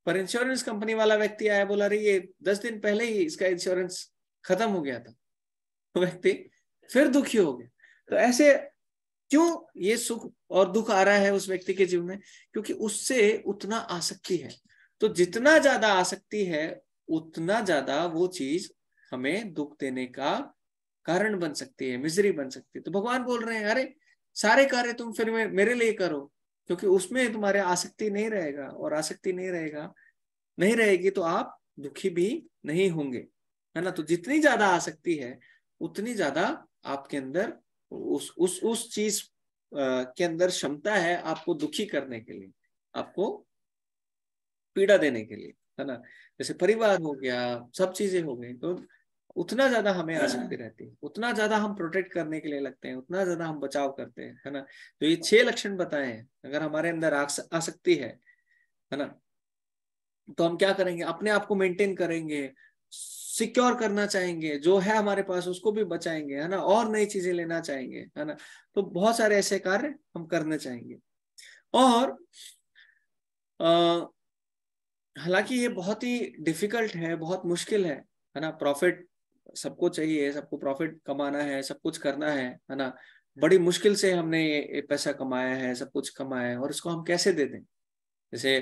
पर इंश्योरेंस कंपनी वाला व्यक्ति आया, बोला अरे ये 10 दिन पहले ही इसका इंश्योरेंस खत्म हो गया था। वो व्यक्ति फिर दुखी हो गया। तो ऐसे क्यों ये सुख और दुख आ रहा है उस व्यक्ति के जीवन में, क्योंकि उससे उतना आसक्ति है। तो जितना ज्यादा आसक्ति है उतना ज्यादा वो चीज हमें दुख देने का कारण बन सकती है, मिजरी बन सकती है। तो भगवान बोल रहे हैं अरे सारे कार्य तुम फिर मेरे लिए करो, क्योंकि उसमें तुम्हारे आसक्ति नहीं रहेगा, और आसक्ति नहीं रहेगा, नहीं रहेगी तो आप दुखी भी नहीं होंगे, है ना। तो जितनी ज्यादा आसक्ति है उतनी ज्यादा आपके अंदर उस चीज के अंदर क्षमता है आपको दुखी करने के लिए, आपको पीड़ा देने के लिए, है ना। जैसे परिवार हो गया, सब चीजें हो गई, तो उतना ज्यादा हमें आसक्ति रहती है, उतना ज्यादा हम प्रोटेक्ट करने के लिए लगते हैं, उतना ज्यादा हम बचाव करते हैं, है ना। तो ये 6 लक्षण बताए हैं, अगर हमारे अंदर आसक्ति है ना, तो हम क्या करेंगे, अपने आप को मेंटेन करेंगे, सिक्योर करना चाहेंगे, जो है हमारे पास उसको भी बचाएंगे, है ना, और नई चीजें लेना चाहेंगे, है ना। तो बहुत सारे ऐसे कार्य हम करने चाहेंगे। और हालांकि ये बहुत ही डिफिकल्ट है, बहुत मुश्किल है ना। प्रॉफिट सबको चाहिए, सबको प्रॉफिट कमाना है, सब कुछ करना है ना। बड़ी मुश्किल से हमने ये पैसा कमाया है, सब कुछ कमाया है, और इसको हम कैसे दे दें। जैसे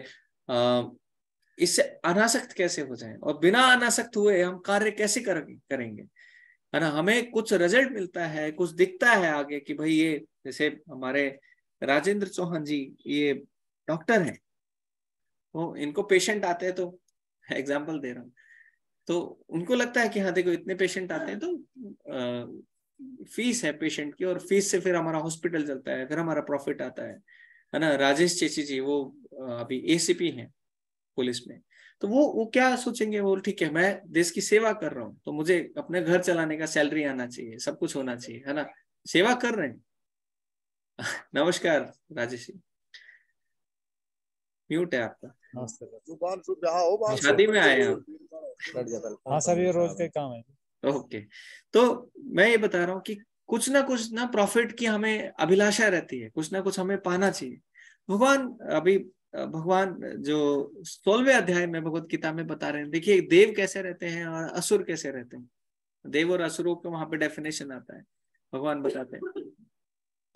इससे अनासक्त कैसे हो जाए, और बिना अनासक्त हुए हम कार्य कैसे करेंगे, है ना। हमें कुछ रिजल्ट मिलता है, कुछ दिखता है आगे कि भाई ये, जैसे हमारे राजेंद्र चौहान जी, ये डॉक्टर हैं, वो इनको पेशेंट आते हैं, तो एग्जाम्पल दे रहा हूँ, तो उनको लगता है कि हाँ देखो इतने पेशेंट आते हैं तो फीस है पेशेंट की, और फीस से फिर हमारा हॉस्पिटल चलता है, फिर हमारा प्रॉफिट आता है ना। राजेश चेची जी वो अभी एसीपी हैं पुलिस में, तो वो क्या सोचेंगे, वो ठीक है मैं देश की सेवा कर रहा हूँ तो मुझे अपने घर चलाने का सैलरी आना चाहिए, सब कुछ होना चाहिए, है ना। सेवा कर रहे हैं। नमस्कार राजेश जी, म्यूट है आपका, शादी में आए हैं आप। हाँ सर, ये रोज के काम है। ओके, तो मैं ये बता रहा हूँ कि कुछ ना प्रॉफिट की हमें अभिलाषा रहती है, कुछ ना कुछ हमें पाना चाहिए। भगवान अभी भगवान जो 16वें अध्याय में भगवत गीता में बता रहे हैं, देखिए देव कैसे रहते हैं और असुर कैसे रहते हैं। देव और असुरों का वहां पे डेफिनेशन आता है, भगवान बताते हैं।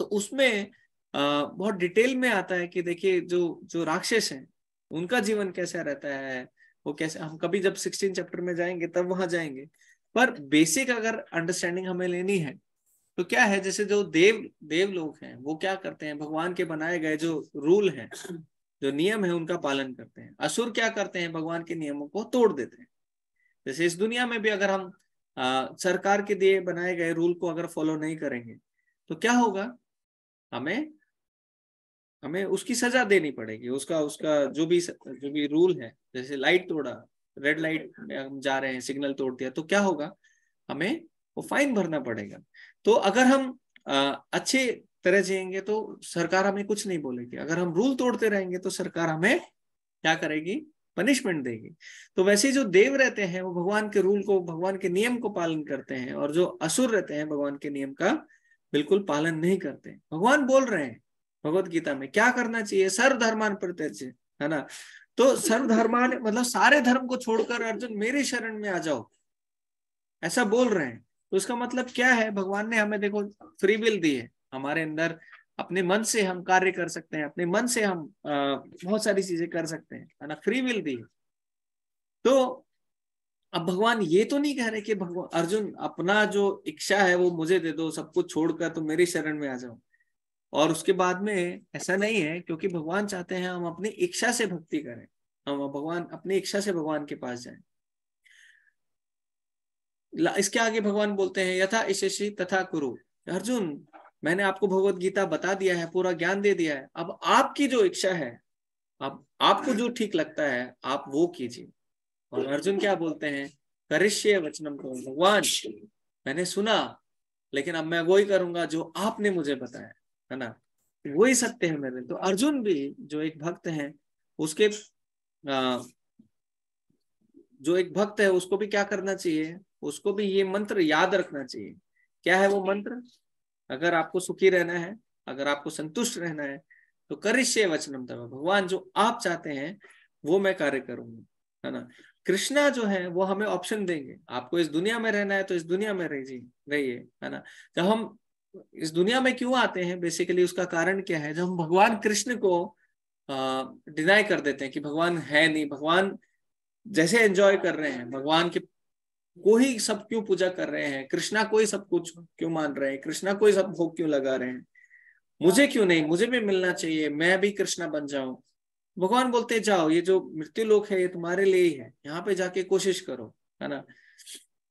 तो उसमें बहुत डिटेल में आता है कि देखिए जो जो राक्षस हैं उनका जीवन कैसा रहता है, वो कैसे, हम कभी जब 16 चैप्टर में जाएंगे तब वहां जाएंगे। पर बेसिक अगर अंडरस्टैंडिंग हमें लेनी है तो क्या है, जैसे जो देव लोग हैं वो क्या करते हैं, भगवान के बनाए गए जो रूल हैं, जो नियम है उनका पालन करते हैं। असुर क्या करते हैं, भगवान के नियमों को तोड़ देते हैं। जैसे इस दुनिया में भी अगर हम सरकार के दिए बनाए गए रूल को अगर फॉलो नहीं करेंगे तो क्या होगा, हमें हमें उसकी सजा देनी पड़ेगी। उसका उसका जो भी रूल है, जैसे लाइट तोड़ा, रेड लाइट में हम जा रहे हैं, सिग्नल तोड़ दिया, तो क्या होगा, हमें वो फाइन भरना पड़ेगा। तो अगर हम अच्छे तरह जिएंगे तो सरकार हमें कुछ नहीं बोलेगी, अगर हम रूल तोड़ते रहेंगे तो सरकार हमें क्या करेगी, पनिशमेंट देगी। तो वैसे जो देव रहते हैं वो भगवान के रूल को, भगवान के नियम को पालन करते हैं, और जो असुर रहते हैं भगवान के नियम का बिल्कुल पालन नहीं करते। भगवान बोल रहे हैं भगवत गीता में क्या करना चाहिए, सर्वधर्मान परित्यज्य, है ना। तो सर्वधर्मान मतलब सारे धर्म को छोड़कर अर्जुन मेरी शरण में आ जाओ, ऐसा बोल रहे हैं। तो इसका मतलब क्या है, भगवान ने हमें देखो फ्री विल दी है, हमारे अंदर अपने मन से हम कार्य कर सकते हैं, अपने मन से हम बहुत सारी चीजें कर सकते हैं, है ना, फ्री विल दी है। तो अब भगवान ये तो नहीं कह रहे कि भगवान अर्जुन अपना जो इच्छा है वो मुझे दे दो, सब कुछ छोड़कर तुम मेरी शरण में आ जाओ। और उसके बाद में ऐसा नहीं है, क्योंकि भगवान चाहते हैं हम अपनी इच्छा से भक्ति करें, हम भगवान अपनी इच्छा से भगवान के पास जाएं। इसके आगे भगवान बोलते हैं यथा इच्छसि तथा कुरु। अर्जुन मैंने आपको भगवत गीता बता दिया है, पूरा ज्ञान दे दिया है, अब आपकी जो इच्छा है, अब आपको जो ठीक लगता है आप वो कीजिए। और अर्जुन क्या बोलते हैं, करिष्ये वचनम करो, भगवान मैंने सुना लेकिन अब मैं वही करूंगा जो आपने मुझे बताया, है ना, वही सत्य है मेरे। तो अर्जुन भी जो एक भक्त है, उसके जो एक भक्त है उसको भी क्या करना चाहिए, उसको भी ये मंत्र याद रखना चाहिए। क्या है वो मंत्र, अगर आपको सुखी रहना है, अगर आपको संतुष्ट रहना है तो करिष्ये वचनम तव, भगवान जो आप चाहते हैं वो मैं कार्य करूंगा, है ना। कृष्णा जो है वो हमें ऑप्शन देंगे, आपको इस दुनिया में रहना है तो इस दुनिया में रहिए, है ना। जब हम इस दुनिया में क्यों आते हैं, बेसिकली उसका कारण क्या है, जब हम भगवान कृष्ण को डिनाई कर देते हैं कि भगवान है नहीं, भगवान जैसे एंजॉय कर रहे हैं, भगवान के को ही सब क्यों पूजा कर रहे हैं, कृष्णा को ही सब कुछ क्यों मान रहे हैं, कृष्णा को ही सब भोग क्यों लगा रहे हैं, मुझे क्यों नहीं, मुझे भी मिलना चाहिए, मैं भी कृष्णा बन जाऊं। भगवान बोलते जाओ, ये जो मृत्यु लोक है ये तुम्हारे लिए ही है, यहाँ पे जाके कोशिश करो, है ना।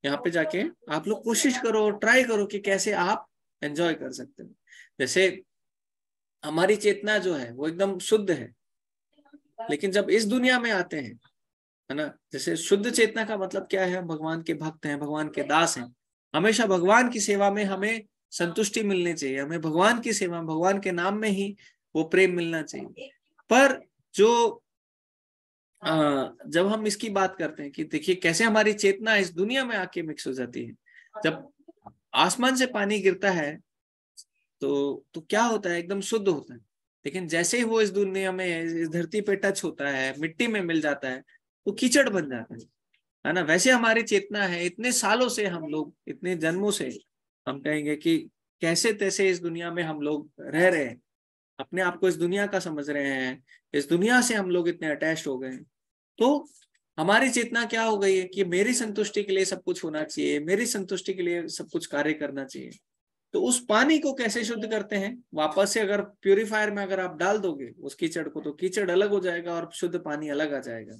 यहाँ पे जाके आप लोग कोशिश करो, ट्राई करो कि कैसे आप एंजॉय कर सकते हो। जैसे हमारी चेतना जो है वो एकदम शुद्ध है, लेकिन जब इस दुनिया में आते हैं, है ना, जैसे शुद्ध चेतना का मतलब क्या है, भगवान के भक्त हैं, भगवान के दास हैं, हमेशा भगवान की सेवा में हमें संतुष्टि मिलनी चाहिए, हमें भगवान की सेवा, भगवान के नाम में ही वो प्रेम मिलना चाहिए। पर जो जब हम इसकी बात करते हैं कि देखिए कैसे हमारी चेतना इस दुनिया में आके मिक्स हो जाती है, जब आसमान से पानी गिरता है तो क्या होता है, एकदम शुद्ध होता है, लेकिन जैसे ही वो इस दुनिया में, इस धरती पे टच होता है, मिट्टी में मिल जाता है तो कीचड़ बन जाता है ना। वैसे हमारी चेतना है, इतने सालों से हम लोग, इतने जन्मों से हम कहेंगे कि कैसे तैसे इस दुनिया में हम लोग रह रहे हैं, अपने आप को इस दुनिया का समझ रहे हैं, इस दुनिया से हम लोग इतने अटैच हो गए। तो हमारी चेतना क्या हो गई है कि मेरी संतुष्टि के लिए सब कुछ होना चाहिए, मेरी संतुष्टि के लिए सब कुछ कार्य करना चाहिए। तो उस पानी को कैसे शुद्ध करते हैं, वापस से अगर प्यूरिफायर में अगर आप डाल दोगे उस कीचड़ को तो कीचड़ अलग हो जाएगा और शुद्ध पानी अलग आ जाएगा।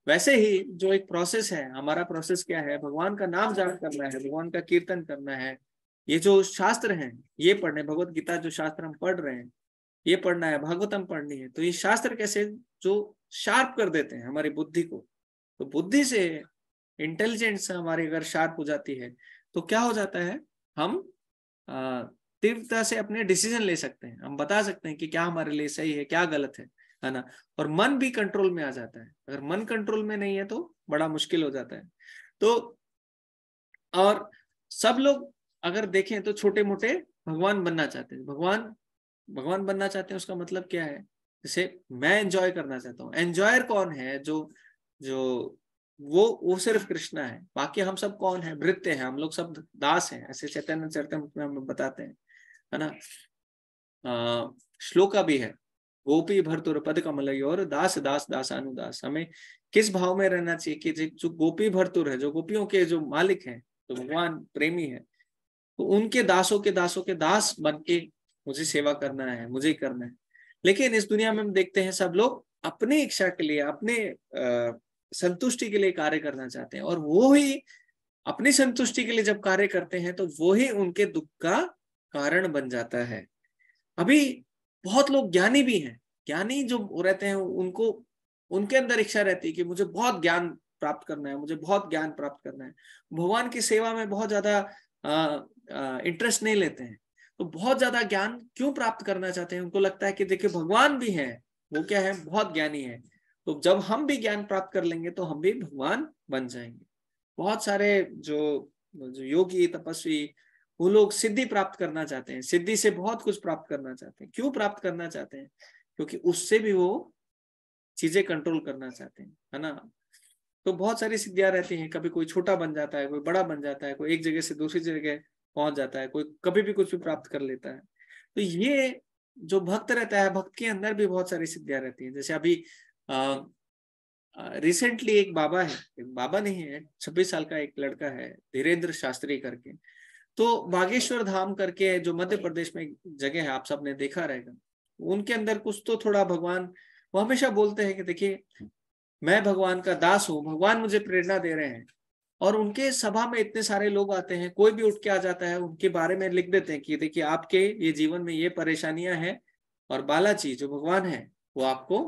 वैसे ही जो एक प्रोसेस है, हमारा प्रोसेस क्या है, भगवान का नाम जाप करना है, भगवान का कीर्तन करना है, ये जो शास्त्र हैं ये पढ़ने, भगवत गीता जो शास्त्र हम पढ़ रहे हैं ये पढ़ना है, भागवतम पढ़नी है, तो ये शास्त्र कैसे जो शार्प कर देते हैं हमारी बुद्धि को। तो बुद्धि से, इंटेलिजेंस हमारी अगर शार्प हो जाती है तो क्या हो जाता है, हम तीव्रता से अपने डिसीजन ले सकते हैं, हम बता सकते हैं कि क्या हमारे लिए सही है क्या गलत है ना। और मन भी कंट्रोल में आ जाता है, अगर मन कंट्रोल में नहीं है तो बड़ा मुश्किल हो जाता है। तो और सब लोग अगर देखें तो छोटे मोटे भगवान बनना चाहते हैं, भगवान बनना चाहते हैं, उसका मतलब क्या है, जैसे मैं एंजॉय करना चाहता हूँ, एंजॉयर कौन है, जो जो वो सिर्फ कृष्णा है, बाकी हम सब कौन है, भृत्य हैं, हम लोग सब दास हैं, ऐसे चैतन्य चरितमृत में हम बताते हैं, है ना। श्लोका भी है, गोपी भर्तुर पद कमलयोर दास दास दासानुदास। हमें किस भाव में रहना चाहिए कि जो गोपी भर्तुर है, जो गोपियों के जो मालिक हैं, जो भगवान प्रेमी है, तो उनके दासों के दास बन के मुझे सेवा करना है, मुझे करना है। लेकिन इस दुनिया में हम देखते हैं सब लोग अपनी इच्छा के लिए, अपने संतुष्टि के लिए कार्य करना चाहते हैं, और वो ही अपनी संतुष्टि के लिए जब कार्य करते हैं तो वो ही उनके दुख का कारण बन जाता है। अभी बहुत लोग ज्ञानी भी हैं, ज्ञानी जो रहते हैं उनको, उनके अंदर इच्छा रहती है कि मुझे बहुत ज्ञान प्राप्त करना है, मुझे बहुत ज्ञान प्राप्त करना है। भगवान की सेवा में बहुत ज्यादा इंटरेस्ट नहीं लेते हैं। तो बहुत ज्यादा ज्ञान क्यों प्राप्त करना चाहते हैं? उनको लगता है कि देखिए भगवान भी है, वो क्या है, बहुत ज्ञानी है, तो जब हम भी ज्ञान प्राप्त कर लेंगे तो हम भी भगवान बन जाएंगे। बहुत सारे जो जो योगी तपस्वी, वो लोग सिद्धि प्राप्त करना चाहते हैं, सिद्धि से बहुत कुछ प्राप्त करना चाहते हैं। क्यों प्राप्त करना चाहते हैं? क्योंकि उससे भी वो चीजें कंट्रोल करना चाहते हैं, है ना। तो बहुत सारी सिद्धियां रहती हैं, कभी कोई छोटा बन जाता है, कोई बड़ा बन जाता है, कोई एक जगह से दूसरी जगह पहुंच जाता है, कोई कभी भी कुछ भी प्राप्त कर लेता है। तो ये जो भक्त रहता है, भक्त के अंदर भी बहुत सारी सिद्धियां रहती हैं। जैसे अभी रिसेंटली एक बाबा है, एक बाबा नहीं है, 26 साल का एक लड़का है, धीरेन्द्र शास्त्री करके। तो बागेश्वर धाम करके जो मध्य प्रदेश में एक जगह है, आप सबने देखा रहेगा, उनके अंदर कुछ तो थोड़ा भगवान, वो हमेशा बोलते हैं कि देखिए मैं भगवान का दास हूँ, भगवान मुझे प्रेरणा दे रहे हैं। और उनके सभा में इतने सारे लोग आते हैं, कोई भी उठ के आ जाता है, उनके बारे में लिख देते हैं कि देखिए आपके ये जीवन में ये परेशानियां हैं, और बालाजी जो भगवान है वो आपको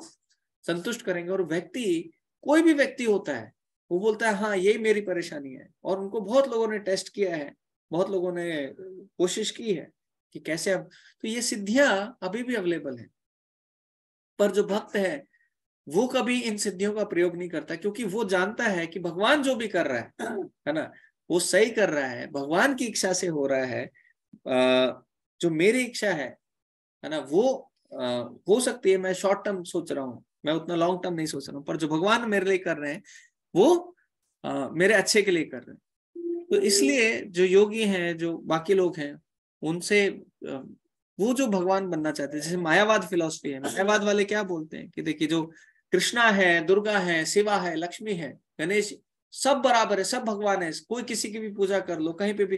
संतुष्ट करेंगे। और व्यक्ति, कोई भी व्यक्ति होता है, वो बोलता है हाँ यही मेरी परेशानी है। और उनको बहुत लोगों ने टेस्ट किया है, बहुत लोगों ने कोशिश की है कि कैसे अब, तो ये सिद्धियां अभी भी अवेलेबल है। पर जो भक्त है वो कभी इन सिद्धियों का प्रयोग नहीं करता, क्योंकि वो जानता है कि भगवान जो भी कर रहा है ना, वो सही कर रहा है, भगवान की इच्छा से हो रहा है। जो मेरी इच्छा है ना, वो हो सकती है मैं शॉर्ट टर्म सोच रहा हूँ, मैं उतना लॉन्ग टर्म नहीं सोच रहा हूँ, पर जो भगवान मेरे लिए कर रहे हैं वो मेरे अच्छे के लिए कर रहे हैं। तो इसलिए जो योगी हैं, जो बाकी लोग हैं, उनसे वो जो भगवान बनना चाहते हैं, जैसे मायावाद फिलॉसफी है, मायावाद वाले क्या बोलते हैं कि देखिए जो कृष्णा है, दुर्गा है, शिवा है, लक्ष्मी है, गणेश, सब बराबर है, सब भगवान है, कोई किसी की भी पूजा कर लो कहीं पे भी।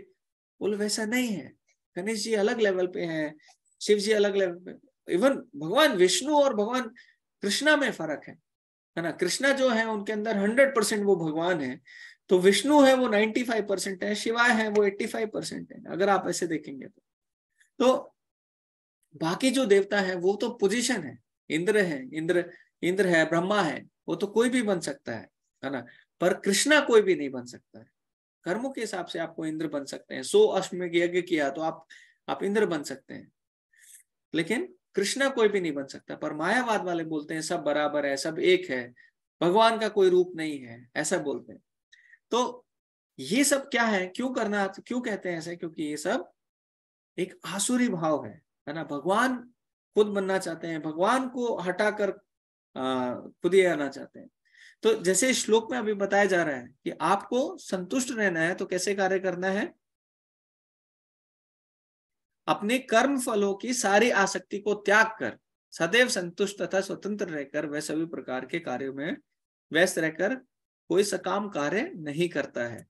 बोले वैसा नहीं है, गणेश जी अलग लेवल पे हैं, शिव जी अलग लेवल पे, इवन भगवान विष्णु और भगवान कृष्णा में फर्क है ना। कृष्णा जो है उनके अंदर 100% वो भगवान है, तो विष्णु है वो 95% है, शिवाय है वो 85% है, अगर आप ऐसे देखेंगे तो बाकी जो देवता है वो तो पोजीशन है, इंद्र है, इंद्र है, ब्रह्मा है, वो तो कोई भी बन सकता है ना। पर कृष्णा कोई भी नहीं बन सकता है। कर्मों के हिसाब से आपको इंद्र बन सकते हैं, 100 अश्वमेध यज्ञ किया तो आप इंद्र बन सकते हैं, लेकिन कृष्णा कोई भी नहीं बन सकता। पर मायावाद वाले बोलते हैं सब बराबर है, सब एक है, भगवान का कोई रूप नहीं है, ऐसा बोलते हैं। तो ये सब क्या है, क्यों करना, क्यों कहते हैं ऐसे? क्योंकि ये सब एक आसुरी भाव है ना। भगवान खुद बनना चाहते हैं, भगवान को हटाकर खुद ही आना चाहते हैं। तो जैसे इस श्लोक में अभी बताया जा रहा है कि आपको संतुष्ट रहना है तो कैसे कार्य करना है, अपने कर्म फलों की सारी आसक्ति को त्याग कर सदैव संतुष्ट तथा स्वतंत्र रहकर वह सभी प्रकार के कार्यों में व्यस्त रहकर कोई सकाम कार्य नहीं करता है।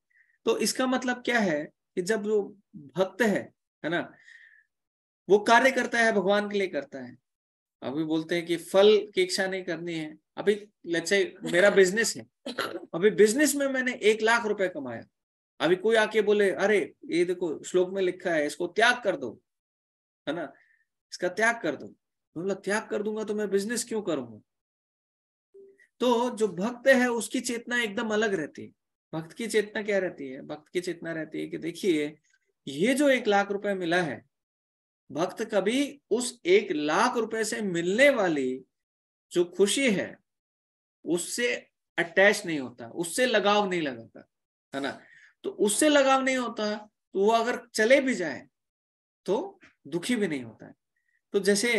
तो इसका मतलब क्या है कि जब जो भक्त है ना, वो कार्य करता है, भगवान के लिए करता है। अभी बोलते हैं कि फल की इच्छा नहीं करनी है। अभी लेट्स से मेरा बिजनेस है, अभी बिजनेस में मैंने 1 लाख रुपए कमाया, अभी कोई आके बोले अरे ये देखो श्लोक में लिखा है इसको त्याग कर दो, है ना, इसका त्याग कर दो, मतलब त्याग कर दूंगा तो मैं बिजनेस क्यों करूंगा? तो जो भक्त है उसकी चेतना एकदम अलग रहती है। भक्त की चेतना क्या रहती है? भक्त की चेतना रहती है कि देखिए ये जो 1 लाख रुपए मिला है, भक्त कभी उस 1 लाख रुपए से मिलने वाली जो खुशी है उससे अटैच नहीं होता, उससे लगाव नहीं लगाता, है ना। तो उससे लगाव नहीं होता तो वो अगर चले भी जाए तो दुखी भी नहीं होता है। तो जैसे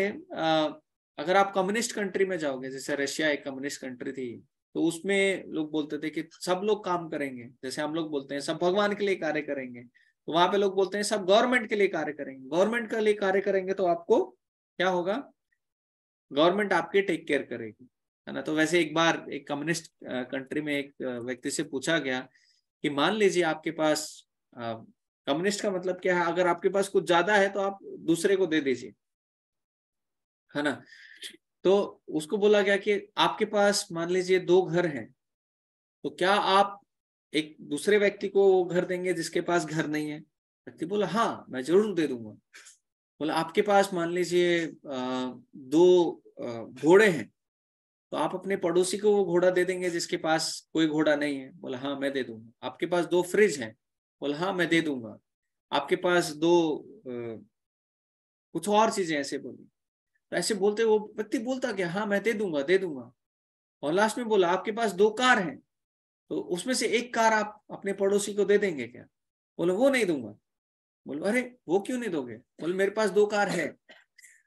अगर आप कम्युनिस्ट कंट्री में जाओगे, जैसे रशिया एक कम्युनिस्ट कंट्री थी, तो उसमें लोग बोलते थे कि सब लोग काम करेंगे, जैसे हम लोग बोलते हैं सब भगवान के लिए कार्य करेंगे, तो वहां पे लोग बोलते हैं सब गवर्नमेंट के लिए कार्य करेंगे। गवर्नमेंट के लिए कार्य करेंगे तो आपको क्या होगा? गवर्नमेंट आपके टेक केयर करेगी, है ना। तो वैसे एक बार एक कम्युनिस्ट कंट्री में एक व्यक्ति से पूछा गया कि मान लीजिए आपके पास, कम्युनिस्ट का मतलब क्या है, अगर आपके पास कुछ ज्यादा है तो आप दूसरे को दे दीजिए, है ना। तो उसको बोला गया कि आपके पास मान लीजिए 2 घर हैं, तो क्या आप एक दूसरे व्यक्ति को वो घर देंगे जिसके पास घर नहीं है? व्यक्ति बोला हाँ मैं जरूर दे दूंगा। बोला आपके पास मान लीजिए 2 घोड़े हैं, तो आप अपने पड़ोसी को वो घोड़ा दे देंगे जिसके पास कोई घोड़ा नहीं है? बोला हाँ मैं दे दूंगा। आपके पास 2 फ्रिज हैं? बोला हाँ मैं दे दूंगा। आपके पास 2 कुछ और चीजें ऐसे बोली। तो ऐसे बोलते वो व्यक्ति बोलता क्या, हाँ मैं दे दूंगा दे दूंगा। और लास्ट में बोला आपके पास 2 कार हैं, तो उसमें से एक कार आप अपने पड़ोसी को दे देंगे क्या? बोले वो नहीं दूंगा। बोले अरे वो क्यों नहीं दोगे? बोले मेरे पास 2 कार है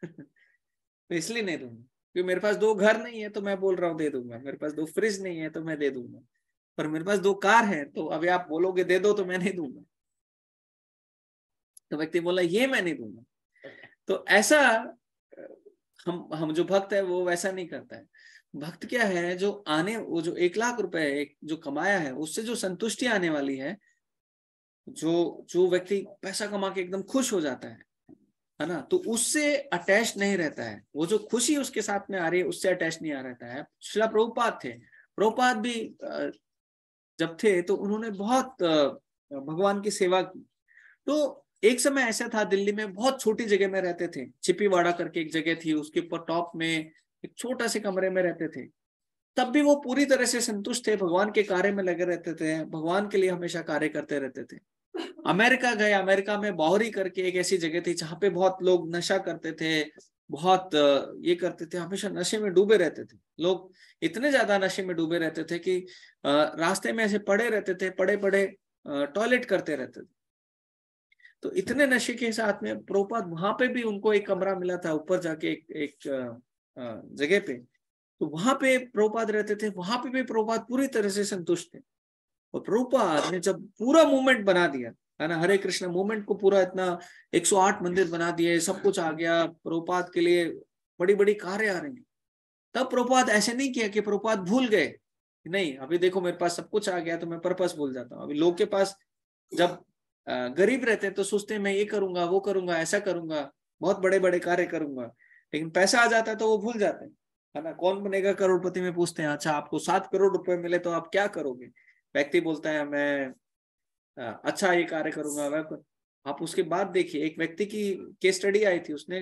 तो इसलिए नहीं दूंगा, क्योंकि मेरे पास 2 घर नहीं है तो मैं बोल रहा हूँ दे दूंगा, मेरे पास 2 फ्रिज नहीं है तो मैं दे दूंगा, पर मेरे पास 2 कार है तो अभी आप बोलोगे दे दो तो मैं नहीं दूंगा। तो व्यक्ति बोला ये मैं नहीं दूंगा। तो ऐसा हम जो भक्त है वो वैसा नहीं करता है। भक्त क्या है, जो आने वो जो 1 लाख रुपए जो कमाया है उससे जो संतुष्टि आने वाली है, जो जो व्यक्ति पैसा कमा के एकदम खुश हो जाता है ना, तो उससे अटैच नहीं रहता है। वो जो खुशी उसके साथ में आ रही है उससे अटैच नहीं आ रहता है। श्रील प्रभुपाद थे, प्रभुपाद भी जब थे तो उन्होंने बहुत भगवान की सेवा की। तो एक समय ऐसा था, दिल्ली में बहुत छोटी जगह में रहते थे, चिपीवाड़ा करके एक जगह थी, उसके ऊपर टॉप में एक छोटा से कमरे में रहते थे। तब भी वो पूरी तरह से संतुष्ट थे, भगवान के कार्य में लगे रहते थे, भगवान के लिए हमेशा कार्य करते रहते थे। अमेरिका गए, अमेरिका में बॉहरी करके एक ऐसी जगह थी जहाँ पे बहुत लोग नशा करते थे, बहुत ये करते थे, हमेशा नशे में डूबे रहते थे लोग। इतने ज्यादा नशे में डूबे रहते थे कि रास्ते में ऐसे पड़े रहते थे, पड़े पड़े टॉयलेट करते रहते थे। तो इतने नशे के साथ में प्रभुपाद, वहां पे भी उनको एक कमरा मिला था ऊपर जाके एक जगह पे, तो वहां पे प्रभुपाद रहते थे। वहां पे भी प्रभुपाद पूरी तरह से संतुष्ट थे। और प्रभुपाद ने जब पूरा मूवमेंट बना दिया, है ना, हरे कृष्ण मूवमेंट को पूरा इतना 108 मंदिर बना दिए, सब कुछ आ गया प्रभुपाद के लिए, बड़ी बड़ी कारें आ रही हैं, तब प्रभुपाद ऐसे नहीं किया कि प्रभुपाद भूल गए, नहीं अभी देखो मेरे पास सब कुछ आ गया तो मैं पर्पस भूल जाता हूँ। अभी लोग के पास जब गरीब रहते हैं तो सोचते हैं मैं ये करूंगा वो करूंगा ऐसा करूंगा, बहुत बड़े बड़े कार्य करूंगा, लेकिन पैसा आ जाता है तो वो भूल जाते हैं, है ना। कौन बनेगा करोड़पति में पूछते हैं, अच्छा आपको 7 करोड़ रुपए मिले तो आप क्या करोगे? व्यक्ति बोलता है मैं अच्छा ये कार्य करूंगा वह। आप उसके बाद देखिए, एक व्यक्ति की केस स्टडी आई थी, उसने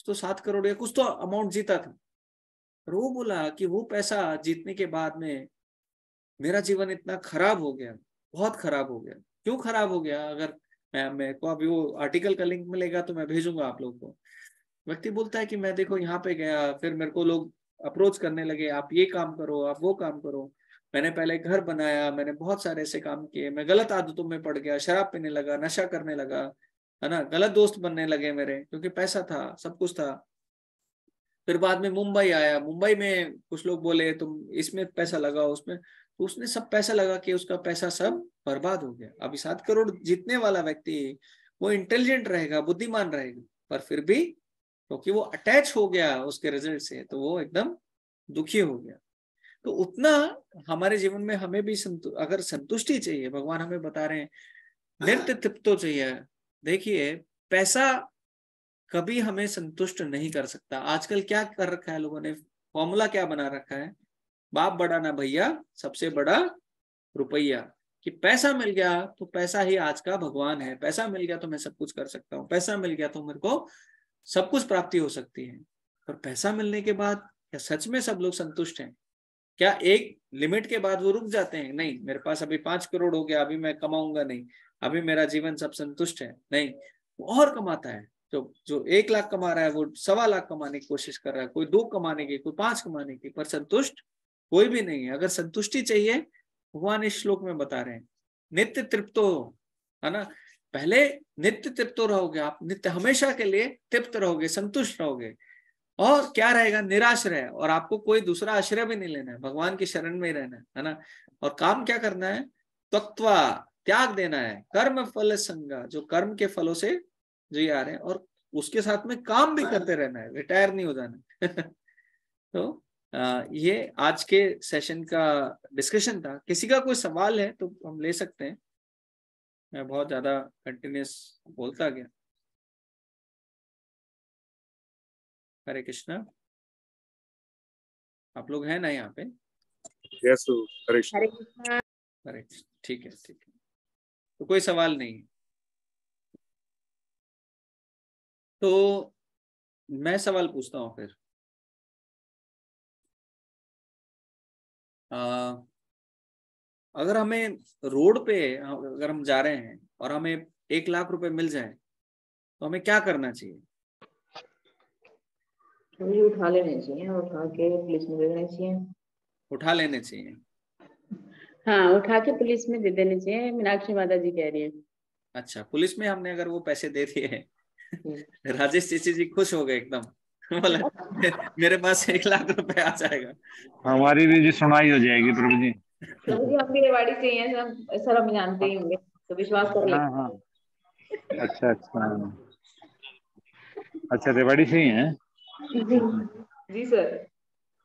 तो 7 करोड़ या कुछ तो अमाउंट जीता था, और वो बोला कि वो पैसा जीतने के बाद में मेरा जीवन इतना खराब हो गया, बहुत खराब हो गया। क्यों खराब हो गया? अगर मैं को अभी वो आर्टिकल का लिंक मिलेगा तो मैं भेजूंगा आप लोगों को। व्यक्ति बोलता है कि मैं देखो यहाँ पे गया, फिर मेरे को लोग अप्रोच करने लगे, आप ये काम करो आप वो काम करो। मैंने पहले घर बनाया, मैंने बहुत सारे ऐसे काम किए, मैं गलत आदतों में पड़ गया, शराब पीने लगा, नशा करने लगा, है ना, गलत दोस्त बनने लगे मेरे, क्योंकि पैसा था, सब कुछ था। फिर बाद में मुंबई आया, मुंबई में कुछ लोग बोले तुम इसमें पैसा लगाओ उसमें, तो उसने सब पैसा लगा के उसका पैसा सब बर्बाद हो गया। अभी 7 करोड़ जीतने वाला व्यक्ति वो इंटेलिजेंट रहेगा, बुद्धिमान रहेगा, पर फिर भी क्योंकि वो अटैच हो गया उसके रिजल्ट से, तो वो एकदम दुखी हो गया। तो उतना हमारे जीवन में हमें भी अगर संतुष्टि चाहिए, भगवान हमें बता रहे हैं नित्य तृप्तो चाहिए। देखिए पैसा कभी हमें संतुष्ट नहीं कर सकता। आजकल क्या कर रखा है लोगों ने, फॉर्मूला क्या बना रखा है, बाप बड़ा ना भैया, सबसे बड़ा रुपया। कि पैसा मिल गया तो पैसा ही आज का भगवान है, पैसा मिल गया तो मैं सब कुछ कर सकता हूँ, पैसा मिल गया तो मेरे को सब कुछ प्राप्ति हो सकती है। पर पैसा मिलने के बाद क्या सच में सब लोग संतुष्ट हैं? क्या एक लिमिट के बाद वो रुक जाते हैं, नहीं मेरे पास अभी 5 करोड़ हो गया, अभी मैं कमाऊंगा नहीं, अभी मेरा जीवन सब संतुष्ट है? नहीं, वो और कमाता है। जो 1 लाख कमा रहा है वो 1.25 लाख कमाने की कोशिश कर रहा है, कोई 2 कमाने की, कोई 5 कमाने की, पर संतुष्ट कोई भी नहीं है। अगर संतुष्टि चाहिए, भगवान इस श्लोक में बता रहे हैं नित्य तृप्तो, है ना। पहले नित्य तृप्तो रहोगे आप, नित्य हमेशा के लिए तृप्त रहोगे, संतुष्ट रहोगे, और क्या रहेगा, निराश्रय। और आपको कोई दूसरा आश्रय भी नहीं लेना है, भगवान की शरण में ही रहना है ना। और काम क्या करना है, तत्वा त्याग देना है, कर्म फल संगा, जो कर्म के फलों से जी आ रहे हैं, और उसके साथ में काम भी करते रहना है, रिटायर नहीं हो जाना तो ये आज के सेशन का डिस्कशन था। किसी का कोई सवाल है तो हम ले सकते हैं। मैं बहुत ज्यादा कंटिन्यूस बोलता गया। हरे कृष्णा, आप लोग हैं ना यहाँ पे? यस हरे हरे कृष्ण। कृष्णा। हरे कृष्ण, ठीक है ठीक है। तो कोई सवाल नहीं है। तो मैं सवाल पूछता हूँ फिर। अगर हमें रोड पे, अगर हम जा रहे हैं और हमें 1 लाख रुपए मिल जाए तो हमें क्या करना चाहिए? मुझे उठा लेने चाहिए, उठा के पुलिस में दे देने चाहिए। उठा लेने चाहिए। हाँ, उठा के पुलिस में दे देने चाहिए, मीनाक्षी माता जी कह रही है। अच्छा, पुलिस में हमने अगर वो पैसे दे दिए, राजेश चेची जी खुश हो गए एकदम। बोला मेरे पास 1 लाख रुपए आ जाएगा। हमारी भी जी सुनाई हो जाएगी प्रभु जी। प्रभु जी, हम भी रेवाड़ी से ही हैं, सर हम जानते ही होंगे, तो विश्वास कर ले। हाँ हाँ, अच्छा अच्छा अच्छा, रेवाड़ी से ही हैं। जी सर।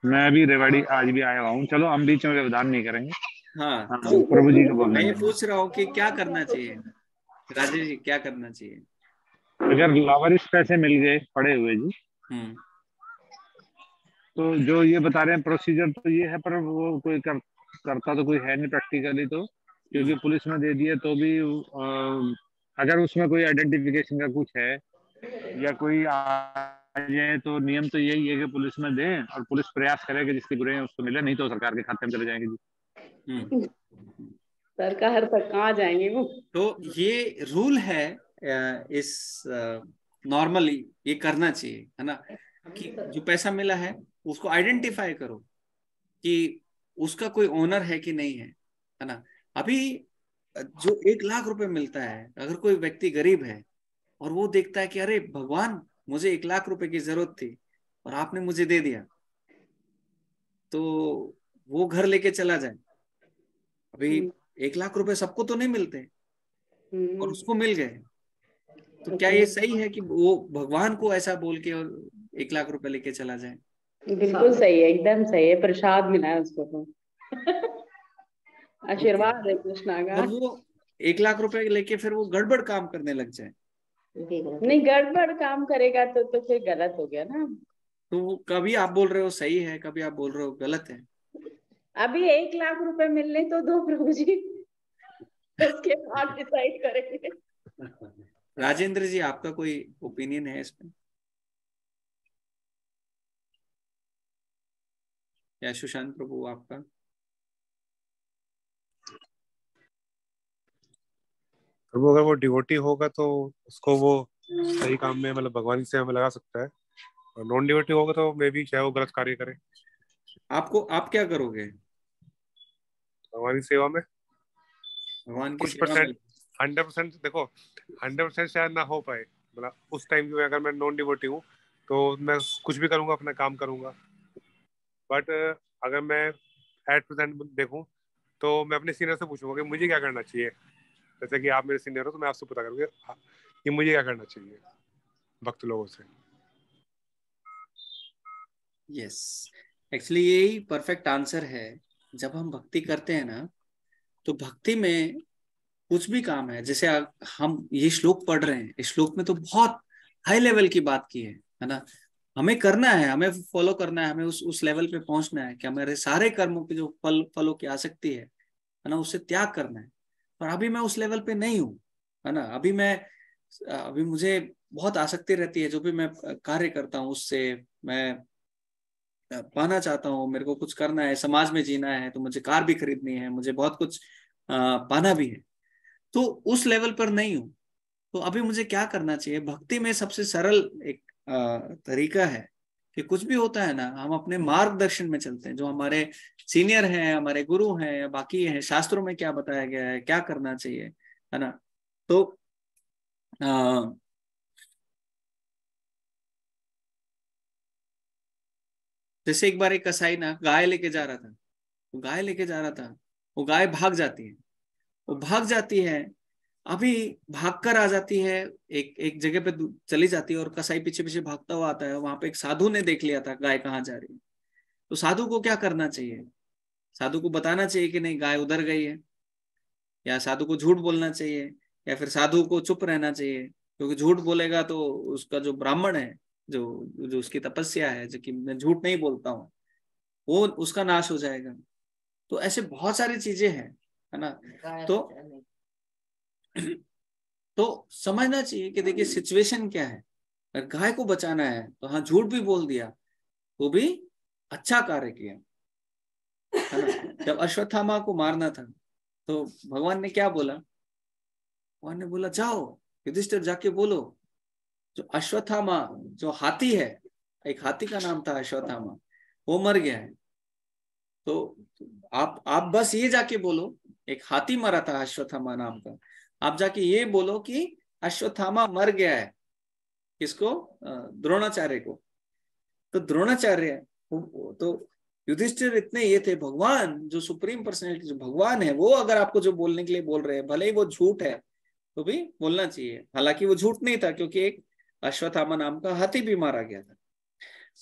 मैं अभी रेवाड़ी आज भी आया हुआ हूँ। चलो हम बीच में व्यवधान नहीं करेंगे। हाँ, हाँ, तो प्रभु जी को मैं बोलने ये देंगे। पूछ रहा हूँ कि क्या करना चाहिए, राजेश जी क्या करना चाहिए? अगर लावारिस पैसे मिल गए पड़े हुए जी, हम्म। तो जो ये बता रहे हैं प्रोसीजर तो ये है, पर वो कोई करता तो कोई है नहीं प्रैक्टिकली। तो क्योंकि पुलिस में दे दिए तो भी अगर उसमें कोई आइडेंटिफिकेशन का कुछ है या कोई आ जाए, तो नियम तो यही है कि पुलिस में दें और पुलिस प्रयास करे कि जिसके बुरे हैं उसको मिले, नहीं तो सरकार के खाते में चले जाएंगे जी। हम्म। सरकार तक कहाँ जाएंगे वो। तो ये रूल है, इस नॉर्मली ये करना चाहिए, है ना, कि जो पैसा मिला है उसको आइडेंटिफाई करो कि उसका कोई ओनर है कि नहीं है ना। अभी जो 1 लाख रुपए मिलता है, अगर कोई व्यक्ति गरीब है और वो देखता है कि अरे भगवान, मुझे 1 लाख रुपए की जरूरत थी और आपने मुझे दे दिया, तो वो घर लेके चला जाए। अभी 1 लाख रुपए सबको तो नहीं मिलते और उसको मिल गए, तो क्या ये सही है कि वो भगवान को ऐसा बोल के और 1 लाख रुपए लेके चला जाए? बिल्कुल सही है, एकदम सही है, प्रसाद मिला है उसको तो। ओके। आशीर्वाद है कृष्णा का। और वो 1 लाख रुपए लेके फिर वो गड़बड़ काम करने लग जाए, नहीं, गड़बड़ काम करेगा तो फिर गलत हो गया ना। तो वो कभी आप बोल रहे हो सही है, कभी आप बोल रहे हो गलत है। अभी 1 लाख रुपए मिलने तो दो प्रभु जी, उसके बाद डिसाइड करेंगे। राजेंद्र जी, आपका कोई ओपिनियन है इसमें, या सुशांत प्रभु आपका? तो वो अगर वो डिवोटी होगा तो उसको वो सही काम में, मतलब भगवान की सेवा में लगा सकता है। और नॉन डिवोटी होगा तो मे बी क्या वो गलत कार्य करे। आप क्या करोगे भगवान की सेवा में भगवान की कुछ सेवा में? परसेंट, 100% देखो, 100% शायद ना हो पाए। मतलब उस टाइम में अगर मैं नॉन डिवोटी हूँ तो मैं कुछ भी करूंगा, अपना काम करूंगा। बट अगर मैं एट प्रेजेंट देखूं तो मैं अपने सीनियर से पूछूंगा कि मुझे क्या करना चाहिए। जैसे कि आप मेरे सीनियर हो तो मैं आपसे पता करूंगा कि मुझे क्या करना चाहिए भक्त लोगों से। यस, एक्चुअली यही परफेक्ट आंसर है। जब हम भक्ति करते हैं ना, तो भक्ति में कुछ भी काम है, जैसे हम ये श्लोक पढ़ रहे हैं, इस श्लोक में तो बहुत हाई लेवल की बात की है ना। हमें करना है, हमें फॉलो करना है, हमें उस लेवल पे पहुंचना है कि हमारे सारे कर्मों की जो फलों की आसक्ति है ना, उससे त्याग करना है। और अभी मैं उस लेवल पे नहीं हूँ, है ना। अभी मुझे बहुत आसक्ति रहती है, जो भी मैं कार्य करता हूँ उससे मैं पाना चाहता हूँ। मेरे को कुछ करना है, समाज में जीना है, तो मुझे कार भी खरीदनी है, मुझे बहुत कुछ पाना भी है। तो उस लेवल पर नहीं हूँ। तो अभी मुझे क्या करना चाहिए? भक्ति में सबसे सरल एक तरीका है कि कुछ भी होता है ना, हम अपने मार्गदर्शन में चलते हैं। जो हमारे सीनियर हैं, हमारे गुरु हैं, या बाकी हैं, शास्त्रों में क्या बताया गया है, क्या करना चाहिए, है ना। तो अ, जैसे एक बार एक कसाई ना गाय लेके जा रहा था, वो गाय लेके जा रहा था, वो गाय भाग जाती है, वो भाग जाती है। अभी भागकर आ जाती है, एक एक जगह पे चली जाती है, और कसाई पीछे पीछे भागता हुआ आता है। वहां पे एक साधु ने देख लिया था गाय कहाँ जा रही है। तो साधु को क्या करना चाहिए? साधु को बताना चाहिए कि नहीं गाय उधर गई है, या साधु को झूठ बोलना चाहिए, या फिर साधु को चुप रहना चाहिए? क्योंकि झूठ बोलेगा तो उसका जो ब्राह्मण है, जो जो उसकी तपस्या है, जो कि मैं झूठ नहीं बोलता हूँ, वो उसका नाश हो जाएगा। तो ऐसे बहुत सारी चीजें हैं, है ना। तो तो समझना चाहिए कि देखिए सिचुएशन क्या है। अगर गाय को बचाना है तो हाँ झूठ भी बोल दिया, वो भी अच्छा कार्य किया, है ना। जब अश्वत्थामा को मारना था तो भगवान ने क्या बोला? भगवान ने बोला जाओ युधिष्ठिर जाके बोलो जो अश्वत्थामा, जो हाथी है, एक हाथी का नाम था अश्वत्थामा, वो मर गया है। तो आप बस ये जाके बोलो, एक हाथी मरा था अश्वत्थामा नाम का, आप जाके ये बोलो कि अश्वत्थामा मर गया है। किसको? द्रोणाचार्य को। तो द्रोणाचार्य तो युधिष्ठिर इतने ये थे, भगवान जो सुप्रीम पर्सनैलिटी, जो भगवान है, वो अगर आपको जो बोलने के लिए बोल रहे हैं, भले ही वो झूठ है तो भी बोलना चाहिए। हालांकि वो झूठ नहीं था, क्योंकि एक अश्वत्थामा नाम का हाथी भी मारा गया था।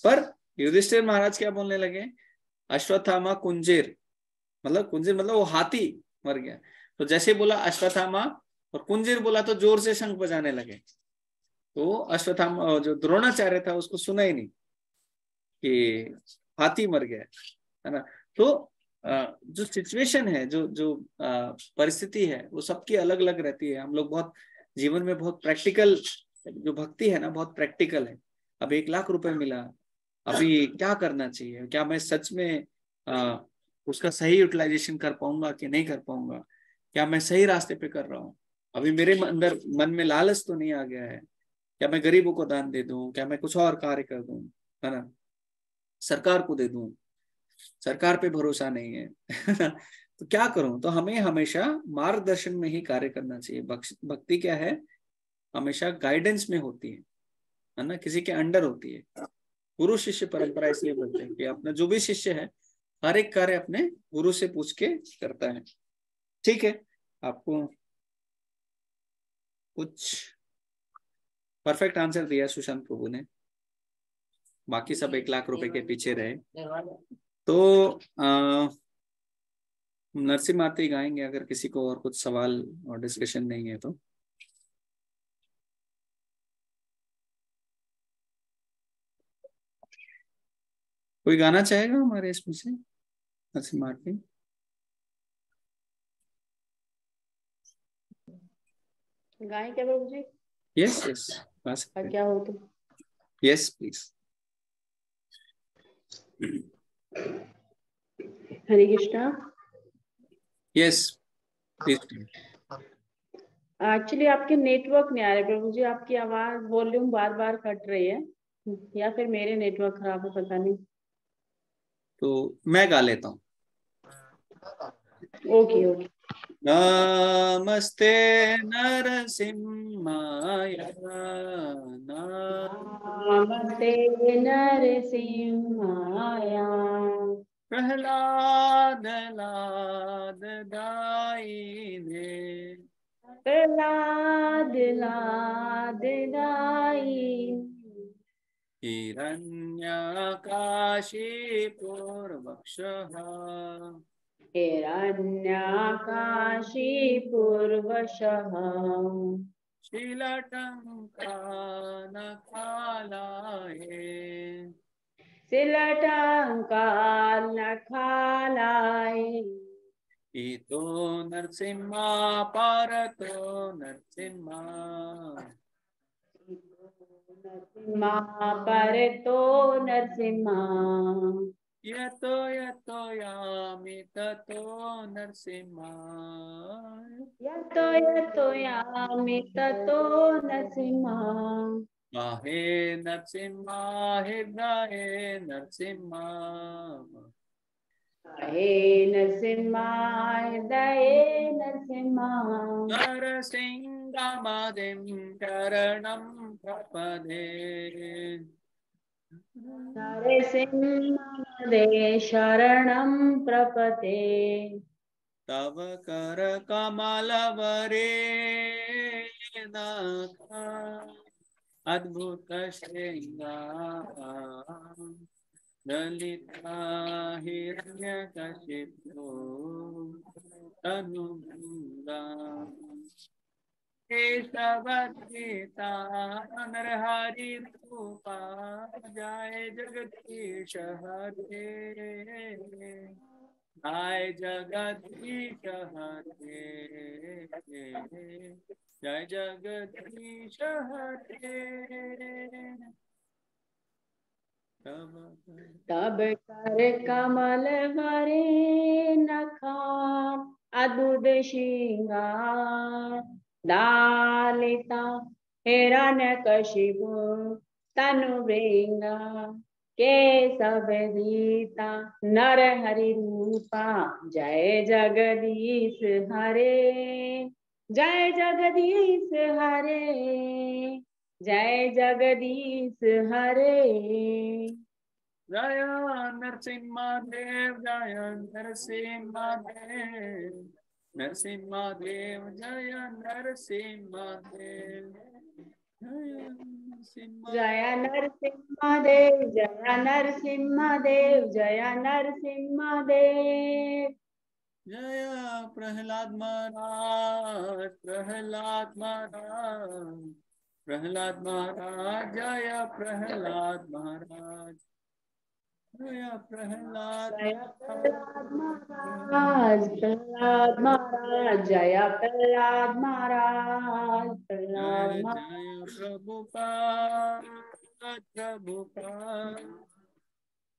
पर युधिष्ठिर महाराज क्या बोलने लगे? अश्वत्थामा कुंजेर, मतलब कुंजेर मतलब वो हाथी मर गया। तो जैसे बोला अश्वत्थामा और कुंजेर बोला तो जोर से शंख बजाने लगे। तो अश्वत्थामा जो द्रोणाचार्य था उसको सुना ही नहीं कि हाथी मर गया, है ना। तो जो सिचुएशन है, जो जो परिस्थिति है, वो सबकी अलग अलग रहती है। हम लोग बहुत जीवन में बहुत प्रैक्टिकल, जो भक्ति है ना बहुत प्रैक्टिकल है। अब 1 लाख रुपए मिला, अभी क्या करना चाहिए? क्या मैं सच में उसका सही यूटिलाइजेशन कर पाऊंगा कि नहीं कर पाऊंगा? क्या मैं सही रास्ते पे कर रहा हूँ? अभी मेरे अंदर मन में लालच तो नहीं आ गया है? क्या मैं गरीबों को दान दे दूं? क्या मैं कुछ और कार्य कर दूं, है ना? सरकार को दे दूं? सरकार पे भरोसा नहीं है तो क्या करूं? तो हमें हमेशा मार्गदर्शन में ही कार्य करना चाहिए। भक्ति क्या है? हमेशा गाइडेंस में होती है ना, किसी के अंडर होती है। गुरु शिष्य परंपरा इसलिए बोलते हैं कि अपना जो भी शिष्य है हर एक कार्य अपने गुरु से पूछ के करता है। ठीक है, आपको कुछ परफेक्ट आंसर दिया सुशांत प्रभु ने, बाकी सब 1 लाख रुपए के पीछे रहे। तो नरसिम्हा आरती गाएंगे, अगर किसी को और कुछ सवाल और डिस्कशन नहीं है तो। कोई गाना चाहेगा हमारे इसमें से नरसिम्हा आरती? गाय क्या प्रभु जी? यस यस, गा सकते हैं। क्या हो तो? Yes please. Hare Krishna. Yes please. Actually आपके नेटवर्क नहीं आ रहे प्रभु जी, आपकी आवाज वॉल्यूम बार बार कट रही है, या फिर मेरे नेटवर्क खराब है, पता नहीं। तो मैं गा लेता हूँ। Okay okay. नमस्ते नरसिम्हाय, नमस्ते नरसिंहाय, प्रहलाद लाद दायिने, प्रहलाद लाद दाई, हिरण्यकाशीपुरवक्षः, हिरण्यकाशीपूर्वशः, शीलटङ्कानकालाये, शिलटङ्कानखालाय, इतो नरसिंहा पारतो नरसिंहा, नरसिंहा परतो नरसिंहा, यतो यतो यामि ततो नरसिंहा, यतो यतो यामि ततो नरसिंहा, माहे नरसिंहा हृदये नरसिंहा, हे नरसिंहा हृदये नरसिंहा, नरसिंहमादिं शरणं प्रपदे, नरसिंहदे शरणं प्रपते, तव कर कमलवरे नाथ, अद्भुत श्रृंगार, ललिता हिरण्यकशिपो तनुजा केशवद्गीता नरहरि रूपा जय जगदीश हरे जय जगदीश हरे जय जगदीश हरे तब कर कमल भरे नखा अद्भुत श्रृंगार दालिता हिरण्यकशिपु तनु भृंगा केशव दीता नर हरि रूपा जय जगदीश हरे जय जगदीश हरे जय जगदीश हरे। जय नरसिंह देव जय नरसिंह देव नरसिंह देव जय नरसिंह देव जय नरसिंह देव जय नरसिंह देव जय नरसिंह देव। जय प्रहलाद महाराज प्रहलाद महाराज प्रहलाद महाराज जय प्रहलाद महाराज जय प्रहलाद महाराज प्रहलाद महाराज जय प्रहलाद महाराज प्रहलाद जय प्रभुपाद प्रभुपाद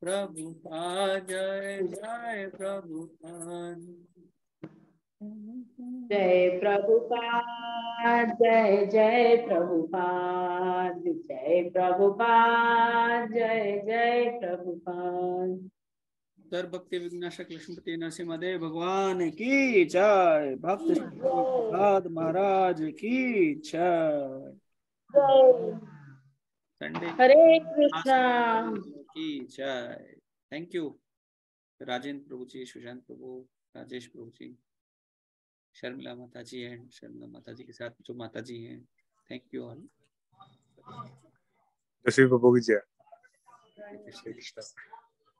प्रभुपाद जय जय प्रभुपाद जय प्रभुपाद जय जय प्रभुपाद जय प्रभुपाद जय जय प्रभुपाद। सर भक्ति विघ्नाशक लक्ष्मीपति नरसिम्हा भगवान की जय। भक्त प्रहलाद महाराज की जय। संडे हरे कृष्णा की जय। थैंक यू राजेंद्र प्रभु जी, सुशांत प्रभु, राजेश प्रभु जी, शर्मिला माता जी एंड शर्मिला माता जी के साथ जो माता जी हैं, थैंक यू ऑल। जय श्री प्रभु की जय।